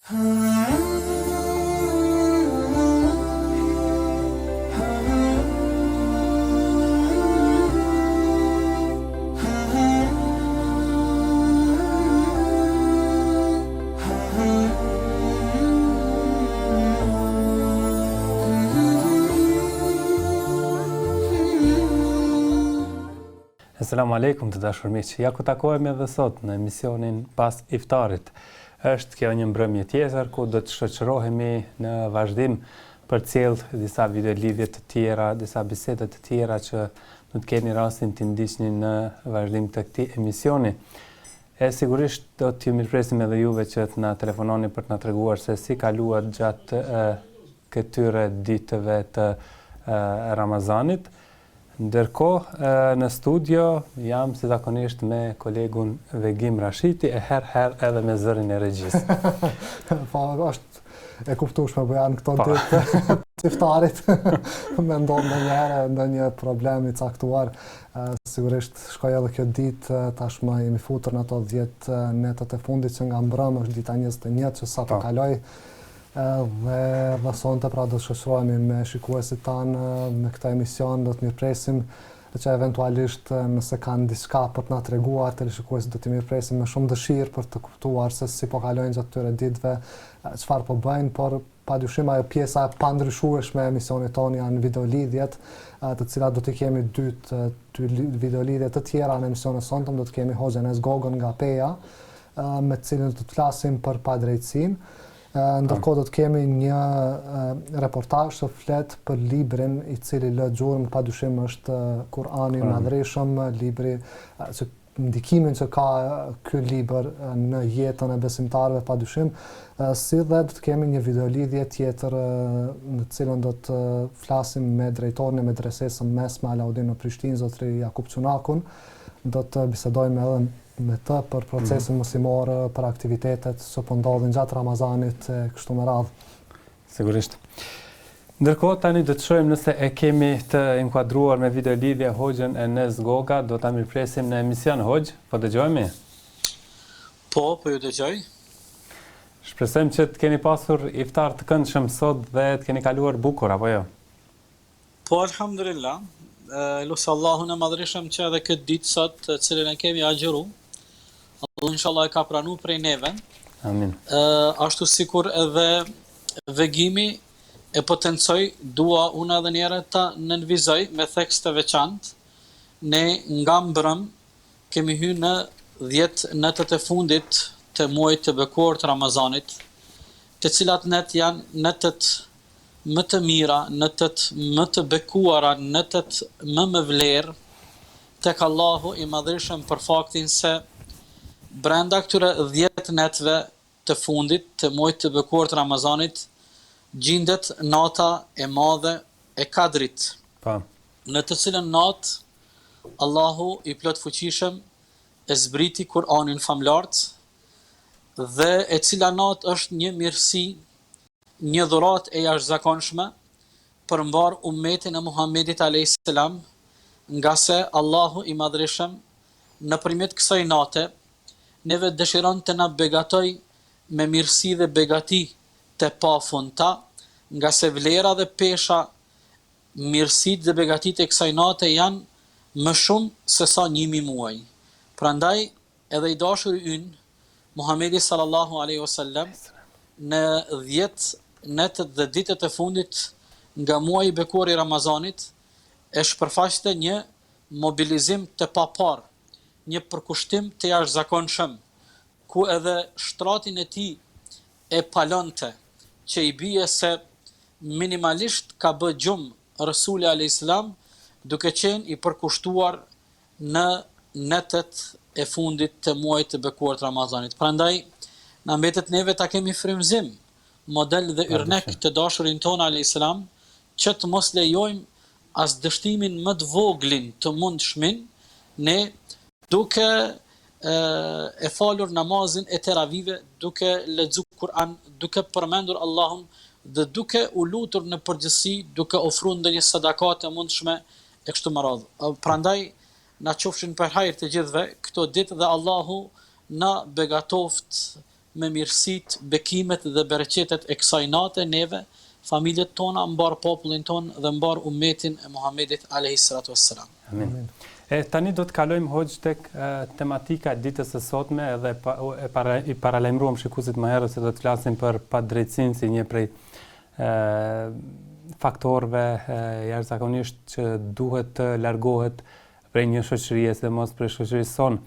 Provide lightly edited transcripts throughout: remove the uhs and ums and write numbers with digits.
Asalamu alaikum të dashur miq. Ja ku takohemi edhe sot në emisionin Pas Iftarit. Është kjo një mbrëmje tjetër ku do të shoqërohemi në vazhdim për të sjellë disa videolidhje të tjera, disa biseda të tjera që do të keni rastin të ndiqni në vazhdim të këtij emisioni. Sigurisht do t'ju mirpresim edhe juve që të na telefononi për të na treguar se si kaluat gjatë këtyre ditëve të Ramazanit. Ndërkohë në studio jam si zakonisht me kolegun Vegim Rashiti e herë edhe me zërin e regjisë. Po, është e kuptueshme po janë këto ditë të iftarit. Me ndonë ndonjëherë problem i caktuar. Sigurisht shkoj edhe kjo ditë, tashmë jemi futur në ato 10 netët e fundit që nga mbrëmë, është dita 21 që sa po kaloj. Dhe sonte pra do të shoqërohemi me shikuesit tanë me këtë emision, do të mirpresim që eventualisht nëse kanë diçka për të na treguar teleshikuesit do të mirpresim me shumë dëshirë për të kuptuar se si po kalojnë gjatë këtyre ditëve, çfarë po bëjnë, por padyshim ajo pjesa e pandryshueshme e emisionit tonë janë videolidhjet, të cilat do të kemi dy videolidhje të tjera në emisionin sonte, do të kemi hoxhën Enes Gogën nga Peja, me të cilin do të flasim për padrejtësinë. Ndërkohë do të kemi një reportazh që flet për librin i cili lë gjurmë, padyshim është Kurani i Madhreshëm, libri që ndikimin që ka ky libër në jetën e besimtarëve padyshim, si dhe do të kemi një videolidhje tjetër në cilën do të flasim me drejtorin e medresesë mesme Alaudin në Prishtinë, zotri Jakub Çunakun, do të bisedojmë edhe me të për procesin mësimor, për aktivitetet që po ndodhin gjatë Ramazanit e kështu me radhë. Sigurisht. Ndërkohë tani do të shohim nëse e kemi të inkuadruar me videolidhje hoxhën Enes Goga, do ta mirpresim në emision hoxh, po dëgjojmë? Po ju dëgjoj. Shpresojmë që të keni pasur iftar të këndshëm sot dhe të keni kaluar bukur apo jo? Po alhamdulillah. Lusë Allahun e Madhreshëm që edhe këtë ditë sot, të cilën e kemi agjëru, Allah inshallah e ka pranu prej neve. Amin. Ashtu sikur edhe Vegimi e potencoj, dua unë edhe njëre ta nënvizoj me tekst të veçantë. Ne nga mbrëm kemi hyrë në 10 netët e fundit të muajit të bekuar të Ramazanit, të cilat net janë netët më të mira, netët më të bekuara, netët më vlerë tek Allahu i Madhreshëm për faktin se brenda këtyre 10 netëve të fundit të muajit të bekuar të Ramazanit gjendet nata e madhe e Kadrit. Pa. Në të cilën natë Allahu i plot fuqishëm e zbriti Kur'anin famlart dhe e cila natë është një mirësi, një dhurat e jashtëzakonshme për mbar ummetin e Muhamedit a.s. nga se Allahu i Madhreshëm nëpërmjet kësaj nate neve dëshiron të na begatoj me mirësi dhe begati të pafundta, nga se vlera dhe pesha, mirësitë dhe begatitë e kësaj nate janë më shumë se sa 1000 muaj. Prandaj edhe i dashuri ynë Muhamedi sallallahu alaihi wasallam në 10 netët dhe ditët e fundit nga muaji i bekuar i Ramazanit e shpërfaqte një mobilizim të papar, një përkushtim të jashtëzakonshëm, ku edhe shtratin e tij e palonte, që i bie se minimalisht ka bë gjumë Rasuli alayhis salam, duke qenë i përkushtuar në netët e fundit të muajit të bekuar të Ramazanit. Prandaj na mbetet neve ta kemi frymëzim, model dhe yrnek të dashurin ton alayhis salam, që të mos lejojmë as dështimin më të voglin të mundshmin, ne duke e falur namazin e teravive, duke lexuar Kur'an, duke përmendur Allahun dhe duke u lutur në përgjithësi, duke ofruar ndonjë sadaka të mundshme e kështu me radhë. Prandaj na qofshin për hajër të gjithëve këto ditë dhe Allahu na begatoft me mirësit, bekimet dhe bereqetet e kësaj nate neve, familjet tona, mbar popullin ton dhe mbar ummetin e Muhamedit alayhis salatu wassalam. Amin. Tani do të kalojmë hoxh tek tematika e ditës së sotme edhe i paralajmëruam shikuesit më herët se do të flasim për padrejtësinë si një prej faktorëve jashtëzakonisht që duhet të largohet prej një shoqërie, sidomos prej shoqërisë sonë.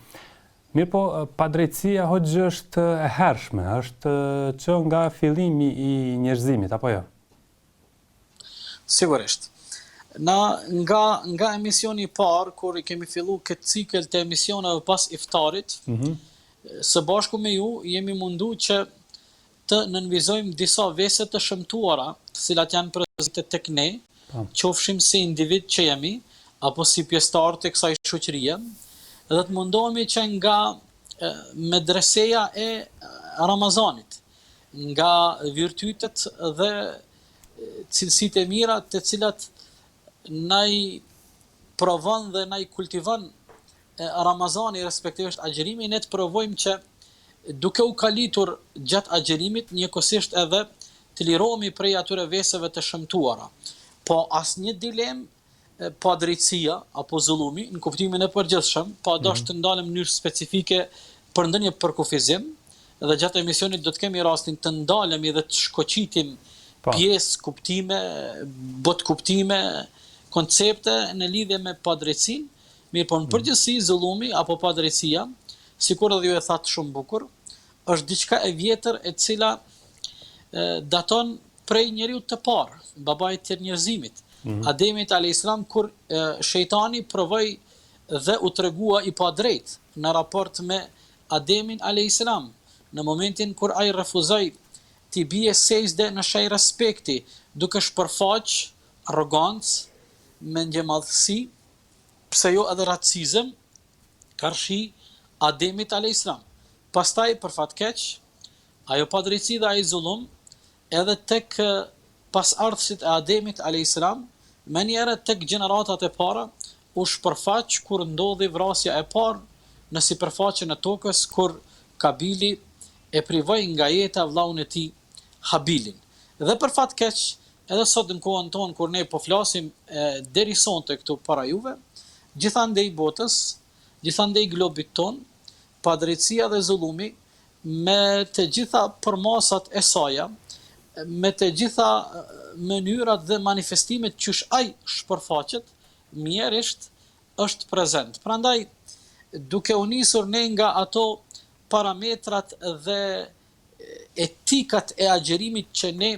Mirë po, padrejtësia hoxh është e hershme, është që nga fillimi i njerëzimit, apo jo? Sigurisht. Nga emisioni i parë, kur i kemi fillu këtë cikël të emisioneve pas iftarit, së bashku me ju jemi mundu që të nënvizojmë disa vese të shëmtuara, të cilat janë prezente tek ne, qofshim si individ që jemi, apo si pjesëtar të kësaj shoqërie, dhe të mundohemi që nga medreseja e Ramazanit, nga virtytet dhe cilësitë e mira të cilat na i provon dhe na i kultivon Ramazani, respektivisht agjerimi, ne të provojmë që duke u kalitur gjatë agjerimit, njëkohësisht edhe të lirohemi prej atyre veseve të shëmtuara. Po asnjë dilemë padrejtësia apo zullumi në kuptimin e përgjithshëm, pa dashur të ndalem në mënyrë specifike për ndonjë përkufizim, dhe gjatë emisionit do të kemi rastin të ndalemi dhe të shkoqitim pjesë, kuptime, bot kuptime, koncepte në lidhje me padrejtësinë, mirë po në përgjithësi zullumi apo padrejtësia, sikur edhe ju e thatë shumë bukur, është diçka e vjetër e cila daton prej njeriut të parë, babait të njerëzimit, Ademit a.s. kur shejtani provoi dhe u tregua i padrejt në raport me Ademin a.s. Në momentin kur ai refuzoi t'i bie sejdë në shaj respekti, duke shpërfaq arrogancë, mendje madhësi, pse jo edhe racizëm, karshi Ademit a.s. Pastaj për fat keq, ajo padrejtësi dhe ai zullum, edhe tek pasardhësit e Ademit a.s. me njerë tek gjeneratat e para, u shpërfaq kur ndodhi vrasja e parë në sipërfaqen e tokës, kur Kabili e privoi nga jeta vllaun e tij Habilin. Dhe për fat keq, edhe sot në kohën tonë kur ne po flasim deri sonte këtu para juve, gjithandej botës, gjithandej globit ton, padrejtësia dhe zullumi me të gjitha përmasat e saja, me të gjitha mënyrat dhe manifestimet qysh ai shpërfaqet, mjerisht është prezent. Prandaj, duke u nisur ne nga ato parametrat dhe etikat e agjerimit që ne,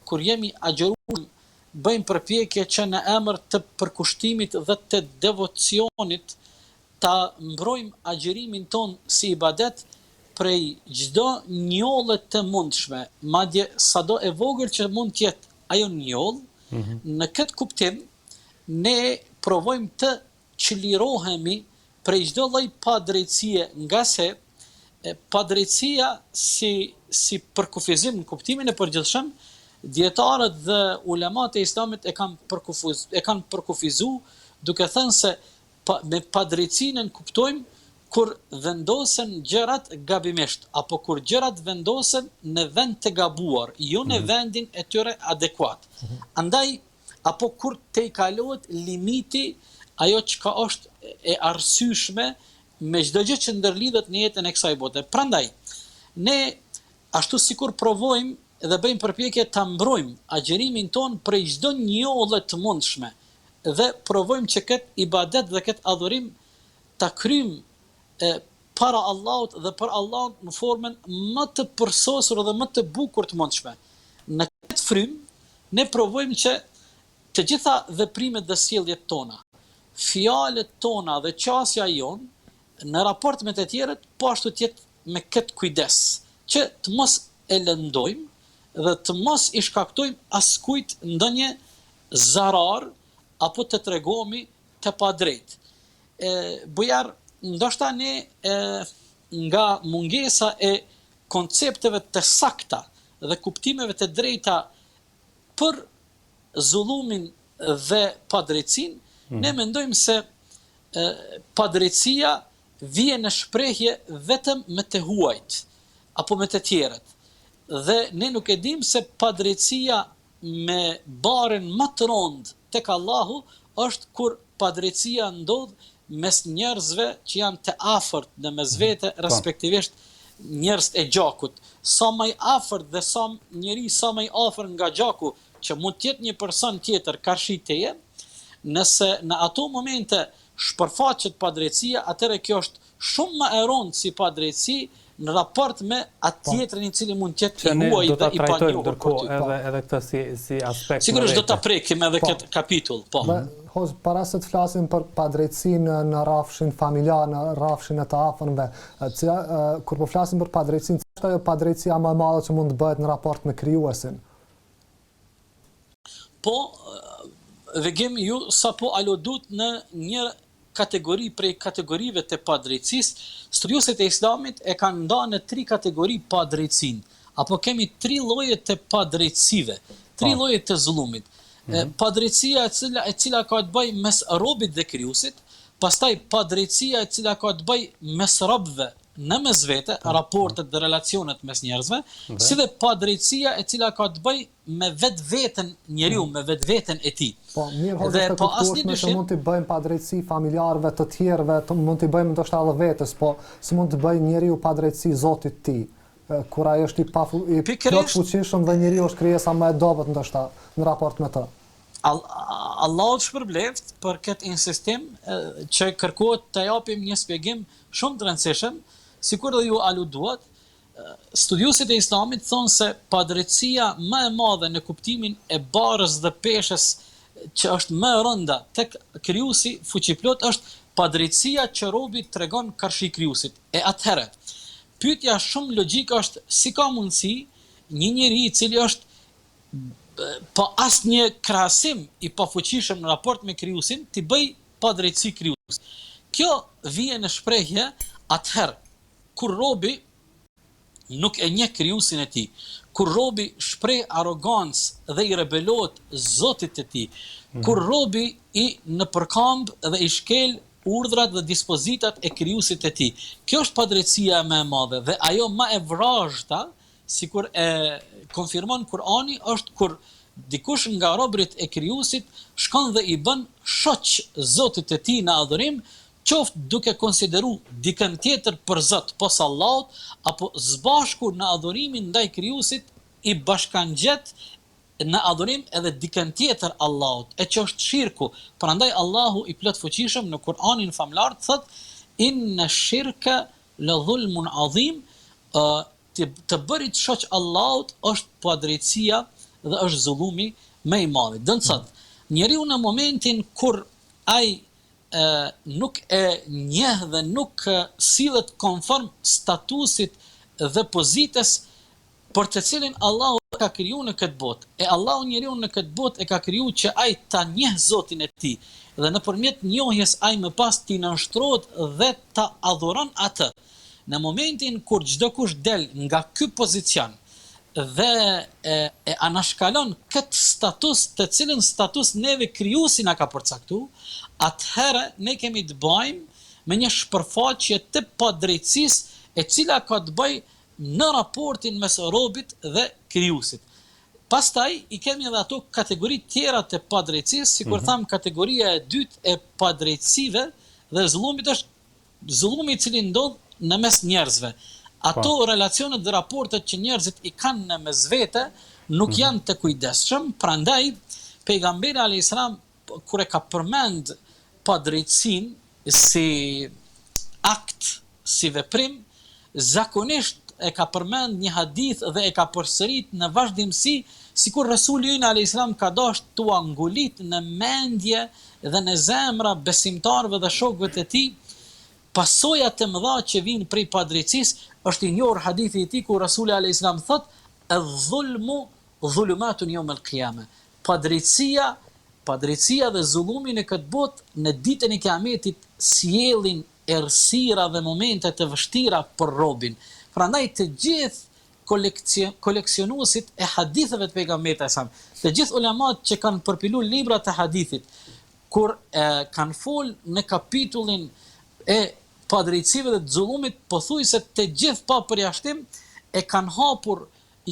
kur jemi agjeruar, bëjmë përpjekje që në emër të përkushtimit dhe të devocionit ta mbrojmë agjerimin ton si ibadet prej çdo njolle të mundshme, madje sado e vogël që mund të jetë ajo njoll, në këtë kuptim ne provojmë të çlirohemi prej çdo lloj padrejtësie, nga se padrejtësia si përkufizim në kuptimin e përgjithshëm, dietarët dhe ulemat e islamit e kanë përkufizuar duke thënë se me padrejtësinë kuptojmë kur vendosen gjërat gabimisht, apo kur gjërat vendosen në vend të gabuar, jo në vendin e tyre adekuat. Andaj, apo kur te i kalohet limiti ajo çka është e arsyeshme me çdo gjë që ndërlidhet në jetën e kësaj bote. Prandaj, ne ashtu sikur provojmë dhe bëjmë përpjekje ta mbrojmë agjerimin ton prej çdo njolle të mundshme dhe provojmë që këtë ibadet dhe këtë adhurim ta kryjmë para Allahut dhe për Allahun në formën më të përsosur dhe më të bukur të mundshme. Në këtë frym, ne provojmë që të gjitha veprimet dhe sjelljet tona, fjalët tona dhe qasja jonë në raport me të tjerët, po ashtu të jetë me këtë kujdes, që të mos e lëndojmë dhe të mos i shkaktojmë askujt ndonjë zarar apo të tregohemi të padrejt. Bujar, ndoshta ne nga mungesa e koncepteve të sakta dhe kuptimeve të drejta për zullumin dhe padrejtësinë, ne mendojmë se padrejtësia vjen në shprehje vetëm me të huajt, apo me të tjerët. Dhe ne nuk e dim se padrejtësia me barën më të rëndë tek Allahu është kur padrejtësia ndodh mes njerëzve që janë të afërt në mes vete, respektivisht njerëz e gjakut. Sa më i afërt dhe sa më i afër nga gjaku që mund të jetë një person tjetër karshi teje, nëse në ato momente shpërfaqet padrejtësia, atëherë kjo është shumë më e rëndë si padrejtësi në raport me atë tjetrin i cili mund të jetë i huaj dhe i panjohur. Ndërkohë edhe këtë si aspekt. Sigurisht do ta prekim edhe këtë kapitull, po. Para se të flasim për padrejtësinë në rrafshin familjar, në rrafshin e të afërmve, kur po flasim për padrejtësinë, ç'është ajo padrejtësia më e madhe që mund të bëhet në raport me krijuesin? Po, vegem ju sapo aludut në një kategori prej kategorive të padrejtësisë. Studiosit e Islamit e kanë ndarë në 3 kategori padrejtësinë, apo kemi 3 lloje të padrejtësive, 3 lloje të zullumit. Padrejtësia e cila ka të bëjë mes robit dhe krijuesit, pastaj padrejtësia e cila ka të bëjë mes robëve në mes vete, raportet dhe relacionet mes njerëzve, si dhe padrejtësia e cila ka të bëjë me vetveten njeriu, me vetveten e tij. Po, mirë, dhe po asnjë dyshim mund të bëjmë padrejtësi familjarëve të tjerëve, mund të bëjmë ndoshta edhe vetes, po si mund të bëjë njeriu padrejtësi Zotit të tij? Kur ai është i plot fuqishëm dhe njeriu është krijesa më e dobët ndoshta në raport me të. Allahu shpërbleft për këtë insistim që kërkohet të japim një shpjegim shumë të rëndësishëm, sikur dhe ju aluduat. Studiosit e Islamit thonë se padrejtësia më e madhe në kuptimin e barës dhe peshës që është më e rënda tek krijuesi fuqiplot është padrejtësia që robi tregon karshi krijuesit. E atëherë, pyetja shumë logjike është si ka mundësi një njeri i cili është pa asnjë krahasim i pafuqishëm në raport me krijuesin të bëj padrejtësi krijuesit. Kjo vjen në shprehje atëherë kur robi nuk e njeh krijuesin e tij, kur robi shpreh arrogancë dhe i rebelohet Zotit të tij, kur robi i nëpërkamb dhe i shkel urdhrat dhe dispozitat e krijuesit të tij. Kjo është padrejtësia më e madhe dhe ajo më e vrazhta, sikur e konfirmon Kurani, është kur dikush nga robërit e krijuesit shkon dhe i bën shoq Zotit të tij në adhurim, qoftë duke konsideru dikën tjetër për Zot posa Allahut, apo zbashku në adhurimin ndaj krijuesit i bashkangjet në adhurim edhe dikën tjetër Allahut, e që është shirku. Prandaj Allahu i plot fuqishëm në Kur'anin famlar thot inna shirka la dhulmun adhim, të bërit shoq Allahut është padrejtësia dhe është zullumi më i madh. Do të thotë, njeriu në momentin kur ai nuk e njeh dhe nuk sillet konform statusit dhe pozitës për të cilin Allahu ka kriju në këtë botë. E Allahu njeriu në këtë botë e ka kriju që ai ta njeh Zotin e tij dhe nëpërmjet njohjes ai më pas t'i nënshtrohet dhe ta adhuron atë. Në momentin kur çdo kush del nga ky pozicion dhe e anashkalon këtë status, të cilin status neve krijuesi na ka përcaktuar, atëherë ne kemi të bëjmë me një shpërfaqje të padrejtësisë e cila ka të bëjë në raportin mes robit dhe krijuesit. Pastaj i kemi edhe ato kategori tjera të padrejtësisë, sikur tham kategoria e dytë e padrejtësive dhe zullumit është zullumi i cili ndodh në mes njerëzve. Ato relacionet dhe raportet që njerëzit i kanë në mes vete nuk janë të kujdesshëm, prandaj pejgamberi alayhis salam kur e ka përmend padrejtësinë si akt, si veprim, zakonisht e ka përmend një hadith dhe e ka përsërit në vazhdimsi, sikur Resuli ynë alayhis salam ka dashur t'u ngulit në mendje dhe në zemra besimtarëve dhe shokëve të tij pasojat të mëdha që vijnë prej padrejtësisë. Është i njohur hadithi i tij ku Rasuli alayhis salam thotë: "El-dhulmu dhulumatun yawm al-qiyamah." Padrejtësia dhe zullumi në këtë botë në ditën e Kiametit sjellin errësira dhe momente të vështira për robin. Prandaj të gjithë koleksionuesit e haditheve të pejgamberit e sam, të gjithë ulemat që kanë përpiluar libra të hadithit, kur kanë fol në kapitullin e padrejtësive dhe të zullumit, pothuajse të gjithë pa përjashtim i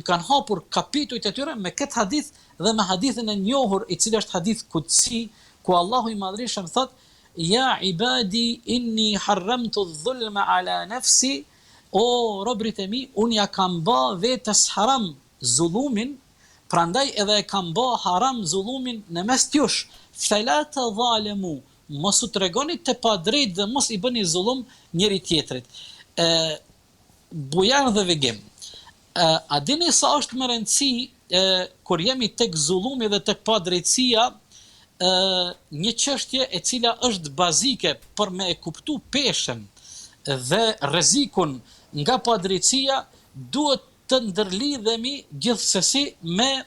kanë hapur kapitujt e tyre me këtë hadith dhe me hadithin e njohur i cili është hadith kutsi, ku Allahu i Madhreshëm thot: Ja ibadi inni harramtu dhulma ala nafsi, o robrit e mi, unë ja kam bë vetes haram zullumin, prandaj edhe e kam bë haram zullumin në mes t'jush. Fela të dhalemu, mos u tregoni të padrejt dhe mos i bëni zullum njëri tjetrit. Bujar dhe vegim. A dini sa është më rëndësi kur jemi tek zullumi dhe tek padrejtësia, një çështje e cila është bazike për me e kuptu peshën dhe rrezikun nga padrejtësia, duhet të ndërlidhemi gjithsesi me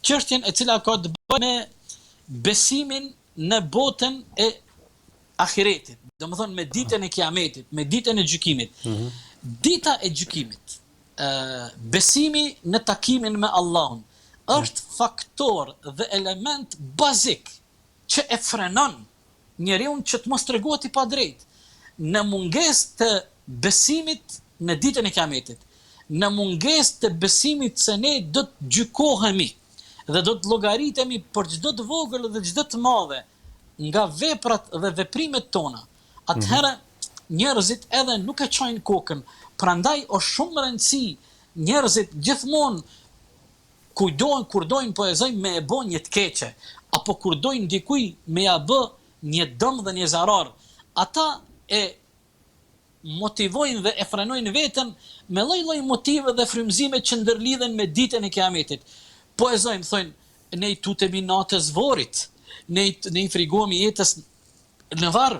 çështjen e cila ka të bëjë me besimin në botën e ahiretit, domethënë me ditën e kiametit, me ditën e gjykimit. Dita e gjykimit, besimi në takimin me Allahun, është faktor dhe element bazik që e frenon njeriu që të mos tregohet i padrejt. Në mungesë të besimit në ditën e kiametit, në mungesë të besimit se ne do të gjykohemi dhe do të llogaritemi për çdo të vogël dhe çdo të madhe nga veprat dhe veprimet tona, atëherë njerëzit edhe nuk e çojnë kokën. Prandaj është shumë rëndësi njerëzit gjithmonë kur dojnë poezojnë me e bë një të keqe, apo kur dojnë dikuj me ja bë një dëm dhe një zarar, ata e motivojnë dhe e frenojnë veten me lloj-lloj motive dhe frymëzime që ndërlidhen me ditën e kiametit. Poezojnë, thonë, ne i tutemi natës vorit, ne i frigojmë jetës në varr,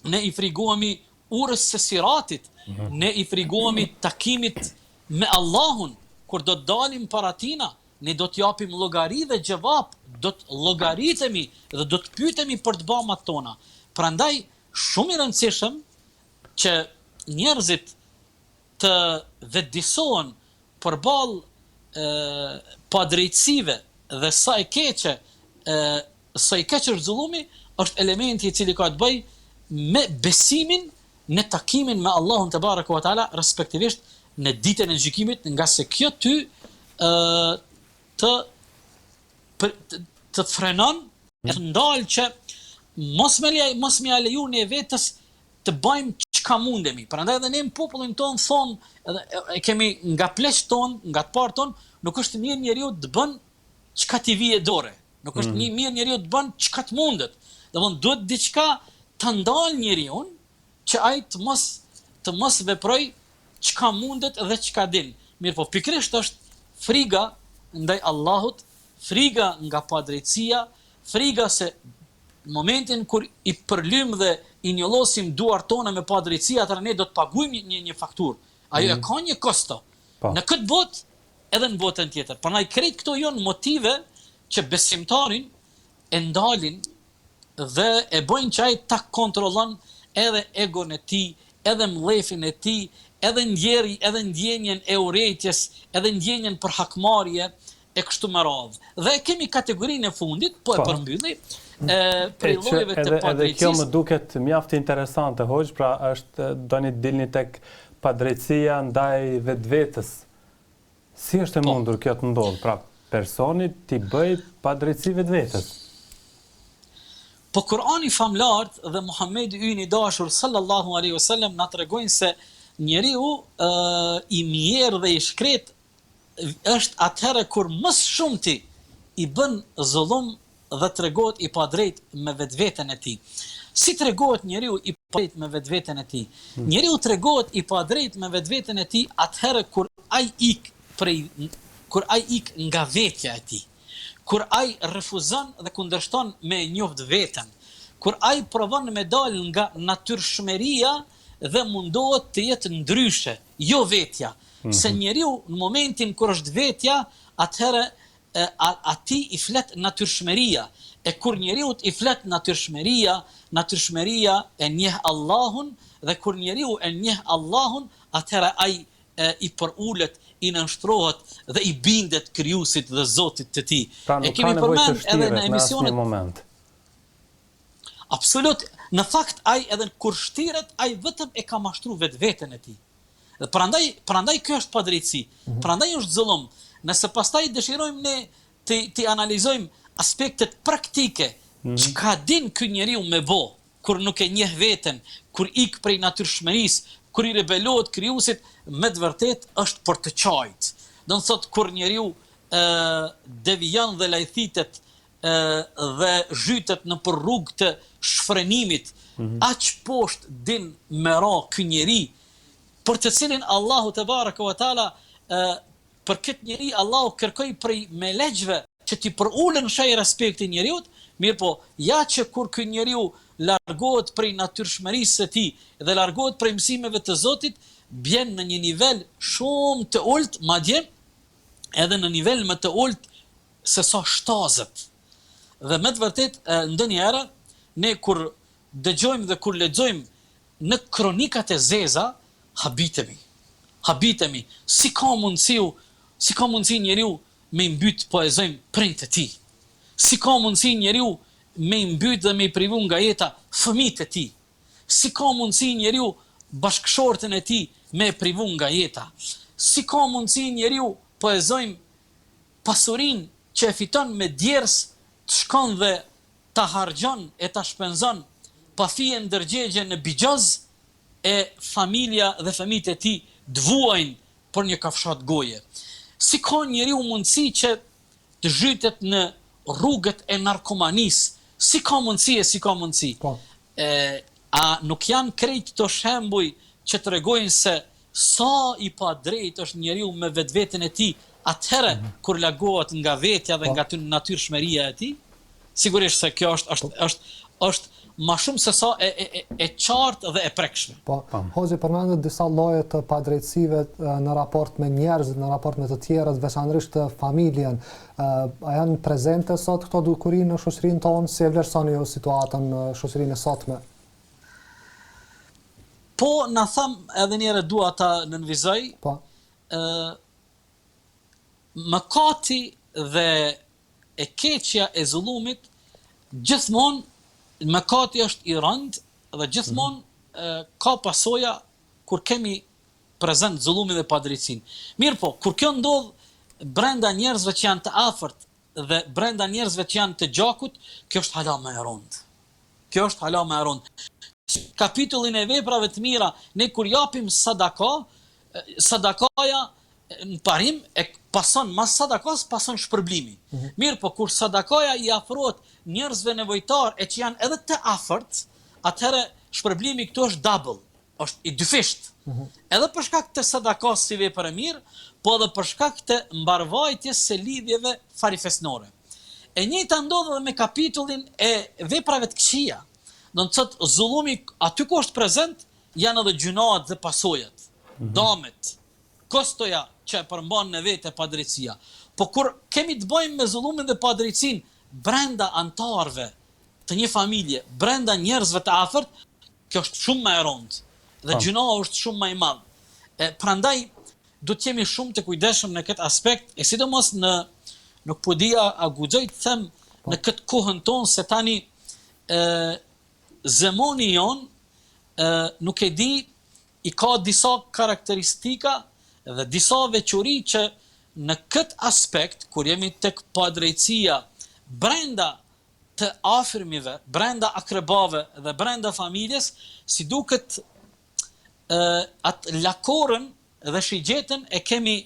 ne i frigojmë urës së siratit, ne i frigojmë takimit me Allahun, kur do të dalim para tina, ne do të japim llogari dhe gjevap, do të llogaritemi dhe do të pyetemi për të bamat tona. Prandaj shumë i rëndësishëm që njerëzit të vetëdijsohen përballë padrejtësive dhe sa i keq është zullumi, është elementi i cili ka të bëjë me besimin në takimin me Allahun te baraka wa taala, respektivisht në ditën e gjykimit, nga se kjo ty të frenon, të ndalë që mos me leju ne vetës të bëjmë çka mundemi. Prandaj edhe ne në popullin ton thon, e kemi nga pleqt ton, nga të parë ton, nuk është mirë njeriu të bën çka t'i vije dore. Nuk është mirë njeriu të bën çka të mundet. Domthonë duhet diçka të ndalë njeriu që ai të mos veproj çka mundet dhe çka din. Mirë po, pikërisht është friga ndaj Allahut, friga nga padrejtësia, friga se në momentin kur i përlym dhe i njollosim duart tona me padrejtësi, atëherë ne do të paguajmë një fakturë. Ajo e ka një kosto. Në këtë botë edhe në botën tjetër. Prandaj krejt këto janë motive që besimtarin e ndalin dhe e bëjnë që ai ta kontrollon edhe egon e tij, edhe mllefin e tij, edhe ndjenjen e urrëties, edhe ndjenjen për hakmarrje e kështu me radhë. Dhe kemi kategorinë e fundit, po e përmbylli, për llojeve të padrejtësisë. Edhe kjo më duket mjaft interesante, hoq, pra është doni të dilni tek padrejtësia ndaj vetvetes. Si është e mundur kjo të ndodhë? Pra personi t'i bëj padrejtësi vetvetes. Po Kurani famlart dhe Muhamedi yni i dashur sallallahu alaihi wasallam na tregojnë se njeriu i mirë dhe i shkret është atëherë kur më shumti i bën zullum dhe tregohet i padrejt me vetveten e tij. Si tregohet njeriu i padrejt me vetveten e tij? Njeriu tregohet i padrejt me vetveten e tij atëherë kur ai ik nga vetja e tij. Kur ai refuzon dhe kundërshton me njoft veten, kur ai provon me dal nga natyrshmëria dhe mundohet të jetë ndryshe, jo vetja. Se njeriu në momentin kur është vetja, atëherë atij i flet natyrshmëria. E kur njeriu i flet natyrshmëria e njeh Allahun, dhe kur njeriu e njeh Allahun, atëherë ai i përulet, i nënshtrohet dhe i bindet krijuesit dhe Zotit të tij. Pra nuk ka nevojë të shtiret në asnjë moment. Absolut. Në fakt ai edhe kur shtiret, ai vetëm e ka mashtruar vetveten e tij. Dhe prandaj kjo është padrejtësi. Prandaj është zullum. Nëse pastaj dëshirojmë ne të analizojmë aspektet praktike, çka din ky njeriu me bo, kur nuk e njeh veten, kur ik prej natyrshmërisë, kur i rebelohet krijuesit, me të vërtet është për të qajt. Do të thotë kur njeriu devijon dhe lajthitet dhe zhytet në për rrugë të shfrenimit, aq poshtë din me ra ky njeri, për të cilin Allahu te baraka wa taala për këtë njeri Allahu kërkoi prej melexhve që ti përulën shaj respektin njeriut, mirë po, ja që kur ky njeriu largohet prej natyrshmërisë së tij dhe largohet prej mësimeve të Zotit, bjen në një nivel shumë të ulët, madje edhe në nivel më të ulët se sa shtazët. Dhe me të vërtet, ndonjëherë ne kur dëgjojmë dhe kur lexojmë në kronikat e zeza, habitemi. Si ka mundësi njeriu me mbyt poezojmë prindët e tij. Si ka mundësi njeriu me mbyt dhe me privu nga jeta fëmijët e tij. Si ka mundësi njeriu bashkëshortën e tij me privu nga jeta. Si ka mundësi njeriu poezojmë pasurinë që e fiton me djers të shkon dhe ta harxhon e ta shpenzon pa fije ndërgjegje në bigjoz e familja dhe fëmijët e tij dvuajnë për një kafshat goje. Si ka njeriu mundësi që të zhytet në rrugët e narkomanisë? Si ka mundësi? Po. A nuk janë krejt të shembuj që tregojnë se sa i pa drejt është njeriu me vetveten e tij atëherë kur largohet nga vetja dhe nga natyrshmëria e tij? Sigurisht se kjo është ma shumë se sa e qartë dhe e prekshme. Po, Hoxhi përmendet disa lloje të padrejtësive në raport me njerëzit, në raport me të tjerët, veçanërisht familjen. A janë prezente sot këto dukuri në shoqërinë tonë? Si e vlerësoni ju situatën në shoqërinë e sotme? Po, na tham edhe njëherë dua ta nënvizoj. Po. Mëkati dhe e keqja e zullumit gjithmonë mëkati është i rëndë dhe gjithmonë ka pasoja kur kemi prezent zullumin dhe padrejtësinë. Mirë po, kur kjo ndodh brenda njerëzve që janë të afërt dhe brenda njerëzve që janë të gjakut, kjo është hala më e rëndë. Kapitullin e veprave të mira, ne kur japim sadakaja në parim e pason mas sadakas pason shpërblimi. Mirë po kur sadakaja i afrohet njerëzve nevojtar e që janë edhe të afërt, atëherë shpërblimi këtu është double, është i dyfisht. Edhe për shkak të sadakas si vepër e mirë, po edhe për shkak të mbarvajtjes së lidhjeve farifesnore. E njëjta ndodh edhe me kapitullin e veprave të këqija. Do të thotë zullumi aty ku është prezent janë edhe gjunaat dhe pasojat, damet, kostoja që e përmban në vete padrejtësia. Po kur kemi të bëjmë me zullumin dhe padrejtësinë brenda antarëve të një familje, brenda njerëzve të afërt, kjo është shumë më e rëndë dhe gjunoi është shumë më i madh. Prandaj do të jemi shumë të kujdesshëm në këtë aspekt, e sidomos nuk po dia a guxoj të them në këtë kohën tonë se tani zemoni jon nuk e di i ka disa karakteristika dhe disa veçori që në këtë aspekt, kur jemi tek padrejtësia brenda të afërmive, brenda akrebave dhe brenda familjes, si duket atë lakorën dhe shigjetën e kemi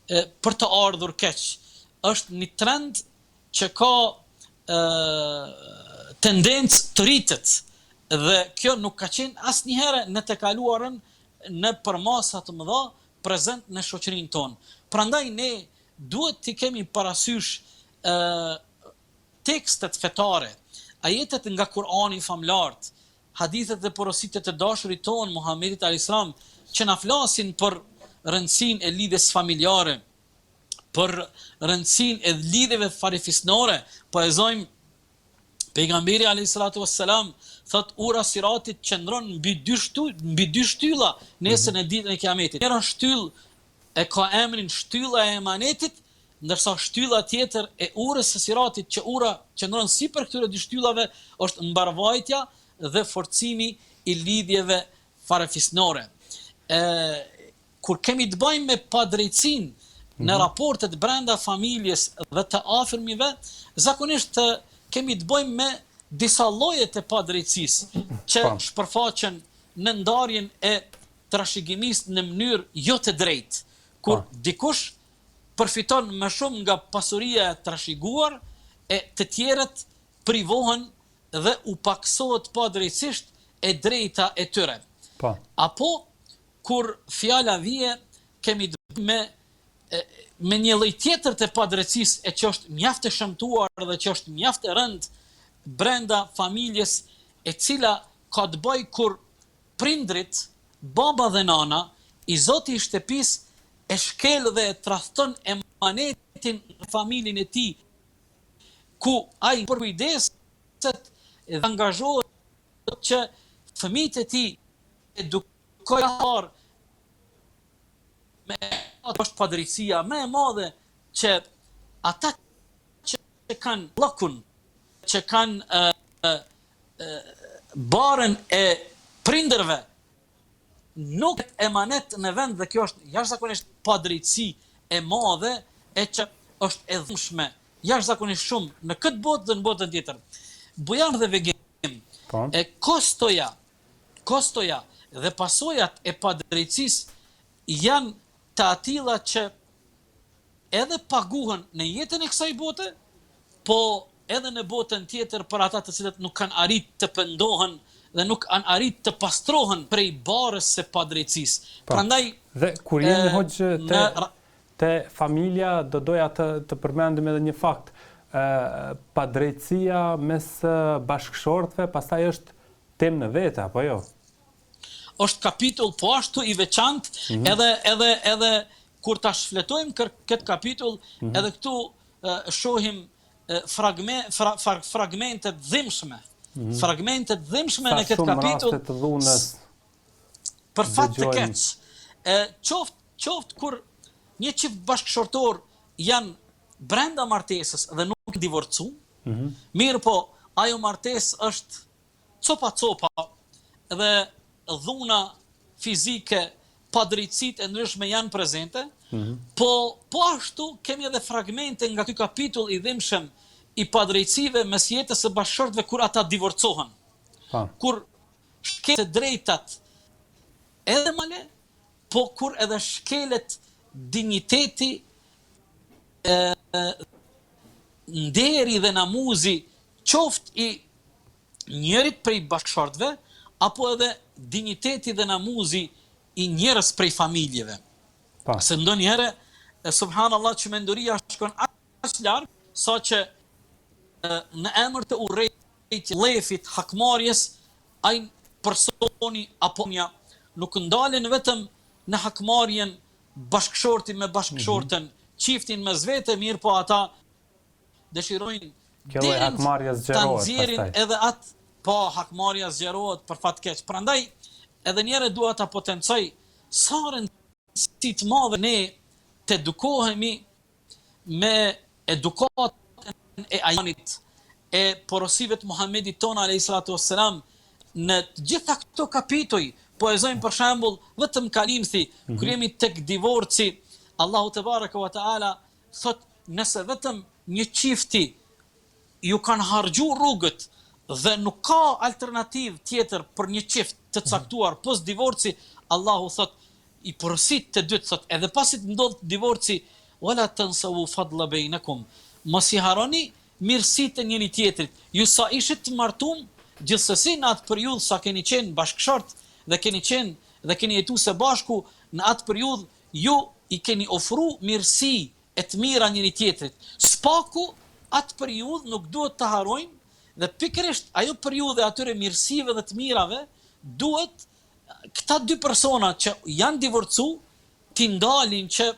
për të ardhur keq. Është një trend që ka tendencë të rritet dhe kjo nuk ka qenë asnjëherë në të kaluarën në përmasa të mëdha prezent në shoqërinë tonë. Prandaj ne duhet të kemi parasysh tekstet fetare, ajetet nga Kurani famlart, hadithet dhe porositet të dashurit tonë Muhamedit alayhis salam që na flasin për rëndësinë e lidhjes familjare, për rëndësinë e lidhjeve farifisnore. Poezojmë pejgamberi alayhis salatu wassalam thot ura siratit qëndron mbi dy shtylla nesër në ditën e Kiametit. Njëra shtyllë e ka emrin shtylla e emanetit, ndërsa shtylla tjetër e urës së siratit që ura qëndron sipër këtyre dy shtyllave është mbarvajtja dhe forcimi i lidhjeve farefisnore. kur kemi të bëjmë me padrejtësinë në raportet brenda familjes dhe të afërmive, zakonisht kemi të bëjmë me disa lloje të padrejtësisë që shpërfaqen në ndarjen e trashëgimisë në mënyrë jo të drejtë, kur dikush përfiton më shumë nga pasuria e trashëguar e të tjerët privohen dhe u paksohet padrejtësisht e drejta e tyre. Apo kur fjala vije, kemi të bëjmë me një lloj tjetër të padrejtësisë e që është mjaft e shëmtuar dhe që është mjaft e rënd brenda familjes, e cila ka të bëjë kur prindrit, baba dhe nana, i zoti i shtëpisë e shkel dhe e tradhton emanetin në familjen e tij, ku ai përkujdeset dhe angazhohet që fëmijët e tij edukojnë me ato është padrejtësia më e madhe që ata që kanë llokun, që kanë barën e prindërve, nuk emanet në vend, dhe kjo është jashtëzakonisht padrejtësi e madhe e që është e dhunshme jashtëzakonisht shumë në këtë botë dhe në botën tjetër. Bujan dhe vegim, kostoja dhe pasojat e padrejtësisë janë të atilla që edhe paguhen në jetën e kësaj bote, po edhe në botën tjetër për ata të cilët nuk kanë arrit të pendohen dhe nuk kanë arrit të pastrohen prej barës së padrejtësisë. Prandaj dhe kur jemi hoxh te familja, do doja të përmendim edhe një fakt. Padrejtësia mes bashkëshortëve pastaj është temë në vete, apo jo? Është kapitull po ashtu i veçantë, edhe kur ta shfletojmë këtë kapitull, edhe këtu shohim fragmente të dhimbshme. Fragmente të dhimbshme në këtë kapitull. Sa shumë raste të dhunës. Për fat të keq. Qoftë kur një çift bashkëshortor janë brenda martesës dhe nuk divorcu, mirë po, ajo martesë është copa dhe dhuna fizike, padrejtësitë e ndryshme janë prezente, po ashtu kemi edhe fragmente nga ky kapitull i dhimbshëm i padrejtësive mes jetës së bashkëshortëve kur ata divorcohen. Kur shkelet drejtat edhe male, po kur edhe shkelet dinjiteti, nderi dhe namuzi qoftë i njërit prej bashkëshortëve, apo edhe dinjiteti dhe namuzi i njerëz prej familjeve. Se ndonjëherë, subhanallahu, që menduria shkon aq larg, saqë në emër të urrejtjes, llefit, hakmarrjes, ai personi apo nja nuk ndalen vetëm në hakmarrjen bashkëshorti me bashkëshortën, çiftin me zvete, mirë po ata dëshirojnë ta nxjerrin edhe atë, po hakmarrja zgjerohet për fat keq. Prandaj edhe njëre dua ta potencoj sa rëndësi të madhe ne të edukohemi me edukatën e ajanit, e porosive të Muhamedit ton alayhis salam në të gjitha këto kapituj. Poezojmë për shembull vetëm kalimthi, kur jemi tek divorci, Allahu te baraka wa taala thot, nëse vetëm një çifti ju kanë harxhu rrugët dhe nuk ka alternativë tjetër për një çift të caktuar pos divorci, Allahu thot, i porosit të dytë, thot, edhe pasi të ndodh divorci, wala tansawu fadla bainakum, mos i harroni mirësitë e njëri tjetrit. Ju sa ishit të martuar, gjithsesi në atë periudhë sa keni qenë bashkëshort dhe keni jetuar së bashku, në atë periudhë ju i keni ofru mirësi e të mira njëri tjetrit. Spaku atë periudhë nuk duhet të harrojmë, dhe pikërisht ajo periudhë e atyre mirësive dhe të mirave duhet këta dy persona që janë divorcu t'i ndalin që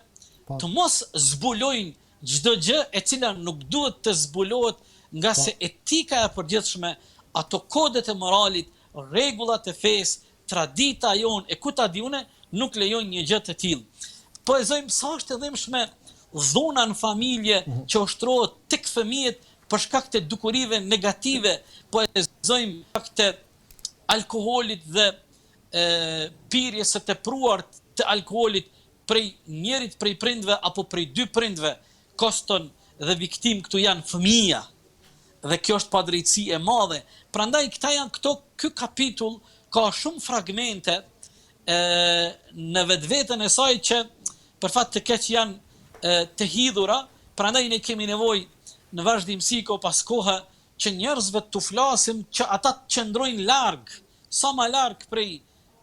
të mos zbulojnë çdo gjë e cila nuk duhet të zbulohet, nga se etika e përgjithshme, ato kodet e moralit, rregullat e fesë, tradita jon e ku ta diune nuk lejojnë një gjë të tillë. Poezojmë sa është e dhimbshme dhuna në familje që ushtrohet tek fëmijët për shkak të dukurive negative, poezojmë për shkak të alkoolit dhe pirjes së tepruar të alkoolit prej njerit prej prindve apo prej dy prindve koston dhe viktim këtu janë fëmija. Dhe kjo është padrejtësi e madhe. Prandaj ky kapitull ka shumë fragmente në vetveten e saj që për fat të keq janë të hidhura, prandaj ne kemi nevojë në vazhdimsi pas kohë që njerëzve të flasim që ata të qëndrojnë larg, sa më larg prej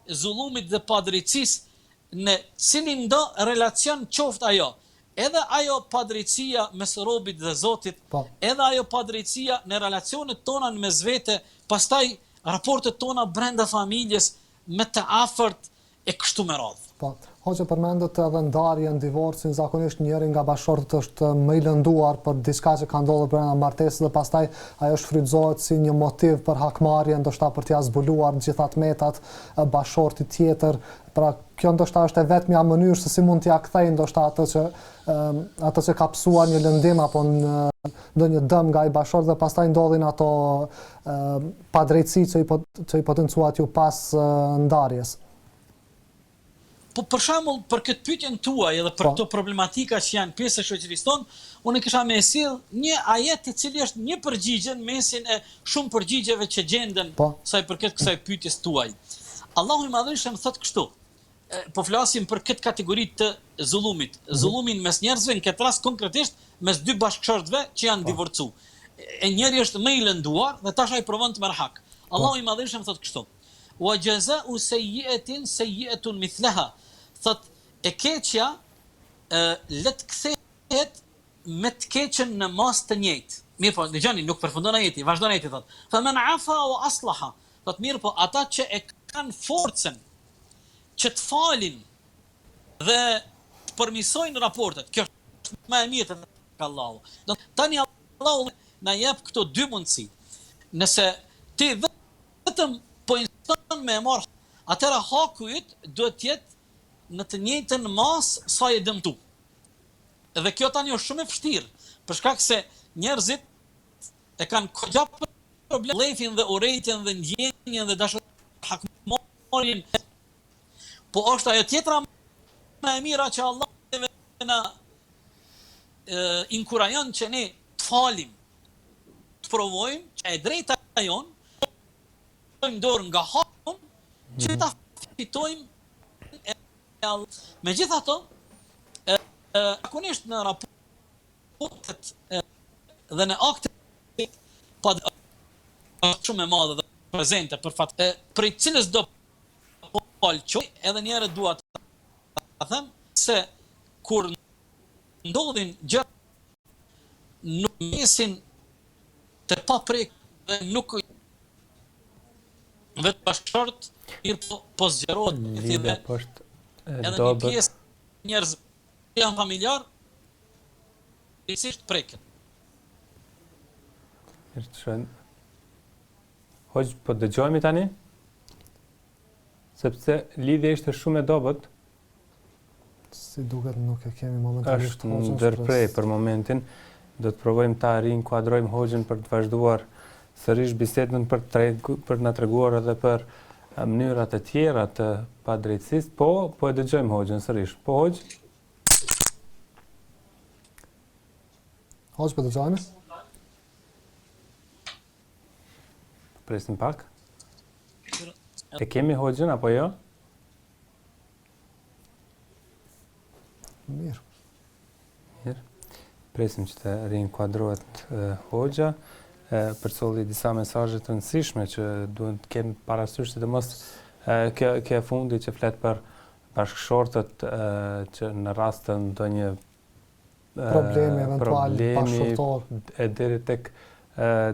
zullumit dhe padrejtësisë në cilin do relacion qoftë ajo. Edhe ajo padrejtësia mes robit dhe Zotit, edhe ajo padrejtësia në relacionet tona në mes vete, pastaj raportet tona brenda familjes me të afërt e kështu me radhë. Po, hoqë përmendet edhe ndarjen, divorcin, zakonisht njëri nga bashkëshortët është më i lënduar për diçka që ka ndodhur brenda martesës dhe pastaj ajo shfrytëzohet si një motiv për hakmarrje, ndoshta për t'ia zbuluar gjitha tmetat bashkëshortit tjetër. Pra, kjo ndoshta është e vetmja mënyrë se si mund t'ia kthejë ndoshta atë që ka psuar një lëndim apo ndonjë dëm nga ai bashkëshort dhe pastaj ndodhin ato padrejtësi që i potencuat ju pas ndarjes. Po për shembull, për këtë pyetjen tuaj edhe për këto problematika që janë pjesë e shoqërisë tonë, unë kisha më sjell një ajet i cili është një përgjigje në mesin e shumë përgjigjeve që gjenden sa i përket kësaj pyetjes tuaj. Allahu i Madhërisht thotë kështu. Po flasim për këtë kategori të zullumit. Zullumin mes njerëzve, në këtë rast konkretisht mes dy bashkëshortëve që janë divorcu. E njëri është më i lënduar dhe tash ai provon të merr hak. Allahu i Madhërisht thotë kështu. Wa jaza'u sayyi'atin sayyi'atun mithlaha. Thot e keqja le të kthehet me të keqen në mas të njëjtë. Mirë po, dëgjoni, nuk përfundon ajeti, vazhdon ajeti thot. Fa man afa wa aslaha. Thot mirë po, ata që e kanë forcën që të falin dhe të përmisojnë raportet. Kjo është më e mirë tek Allahu. Tani Allahu na jep këto dy mundësi. Nëse ti vetëm po insiston me marr, atëra haku yt duhet të jetë në të njëjtën masë sa e dëmtu. Dhe kjo tani është shumë e vështirë, për shkak se njerëzit e kanë kogja problem lefin dhe urrejtjen dhe ndjenjen dhe dashurin hakmarrjen. Po është ajo tjetra më e mira që Allah na inkurajon që ne të falim, të provojmë që e drejta jon të dorë nga hakun që ta fitojmë. Megjithatë, zakonisht në raportet dhe në aktet shumë e madhe dhe prezente për fat për cilës do palqoj edhe njerë dua të them se kur ndodhin gjëra nuk mesin të paprek dhe nuk vetë bashkëshort po zgjerohet lidhja edhe një pjesë njerëz janë familjar rrisisht preket. Hoqë, po dëgjojmë tani? Sepse lidhja ishte shumë e dobët. Si duket nuk e kemi momentalisht është në ndërprej për momentin. Do të provojmë ta rinkuadrojmë hoxhën për të vazhduar sërish bisedën për na treguar edhe për mënyrat e tjera të padrejtësisë, po e dëgjojmë hoxhën sërish. Po hoxh? Hoxh, po dëgjojmë? Presim pak. E kemi hoxhën apo jo? Mirë. Mirë. Presim që të rinkuadrohet hoxha. Përcolli disa mesazhe të rëndësishme që duhet të kemi parasysh sidomos kjo fundi që flet për bashkëshortët që në rast të ndonjë problemi eventual bashkëshortor e deri tek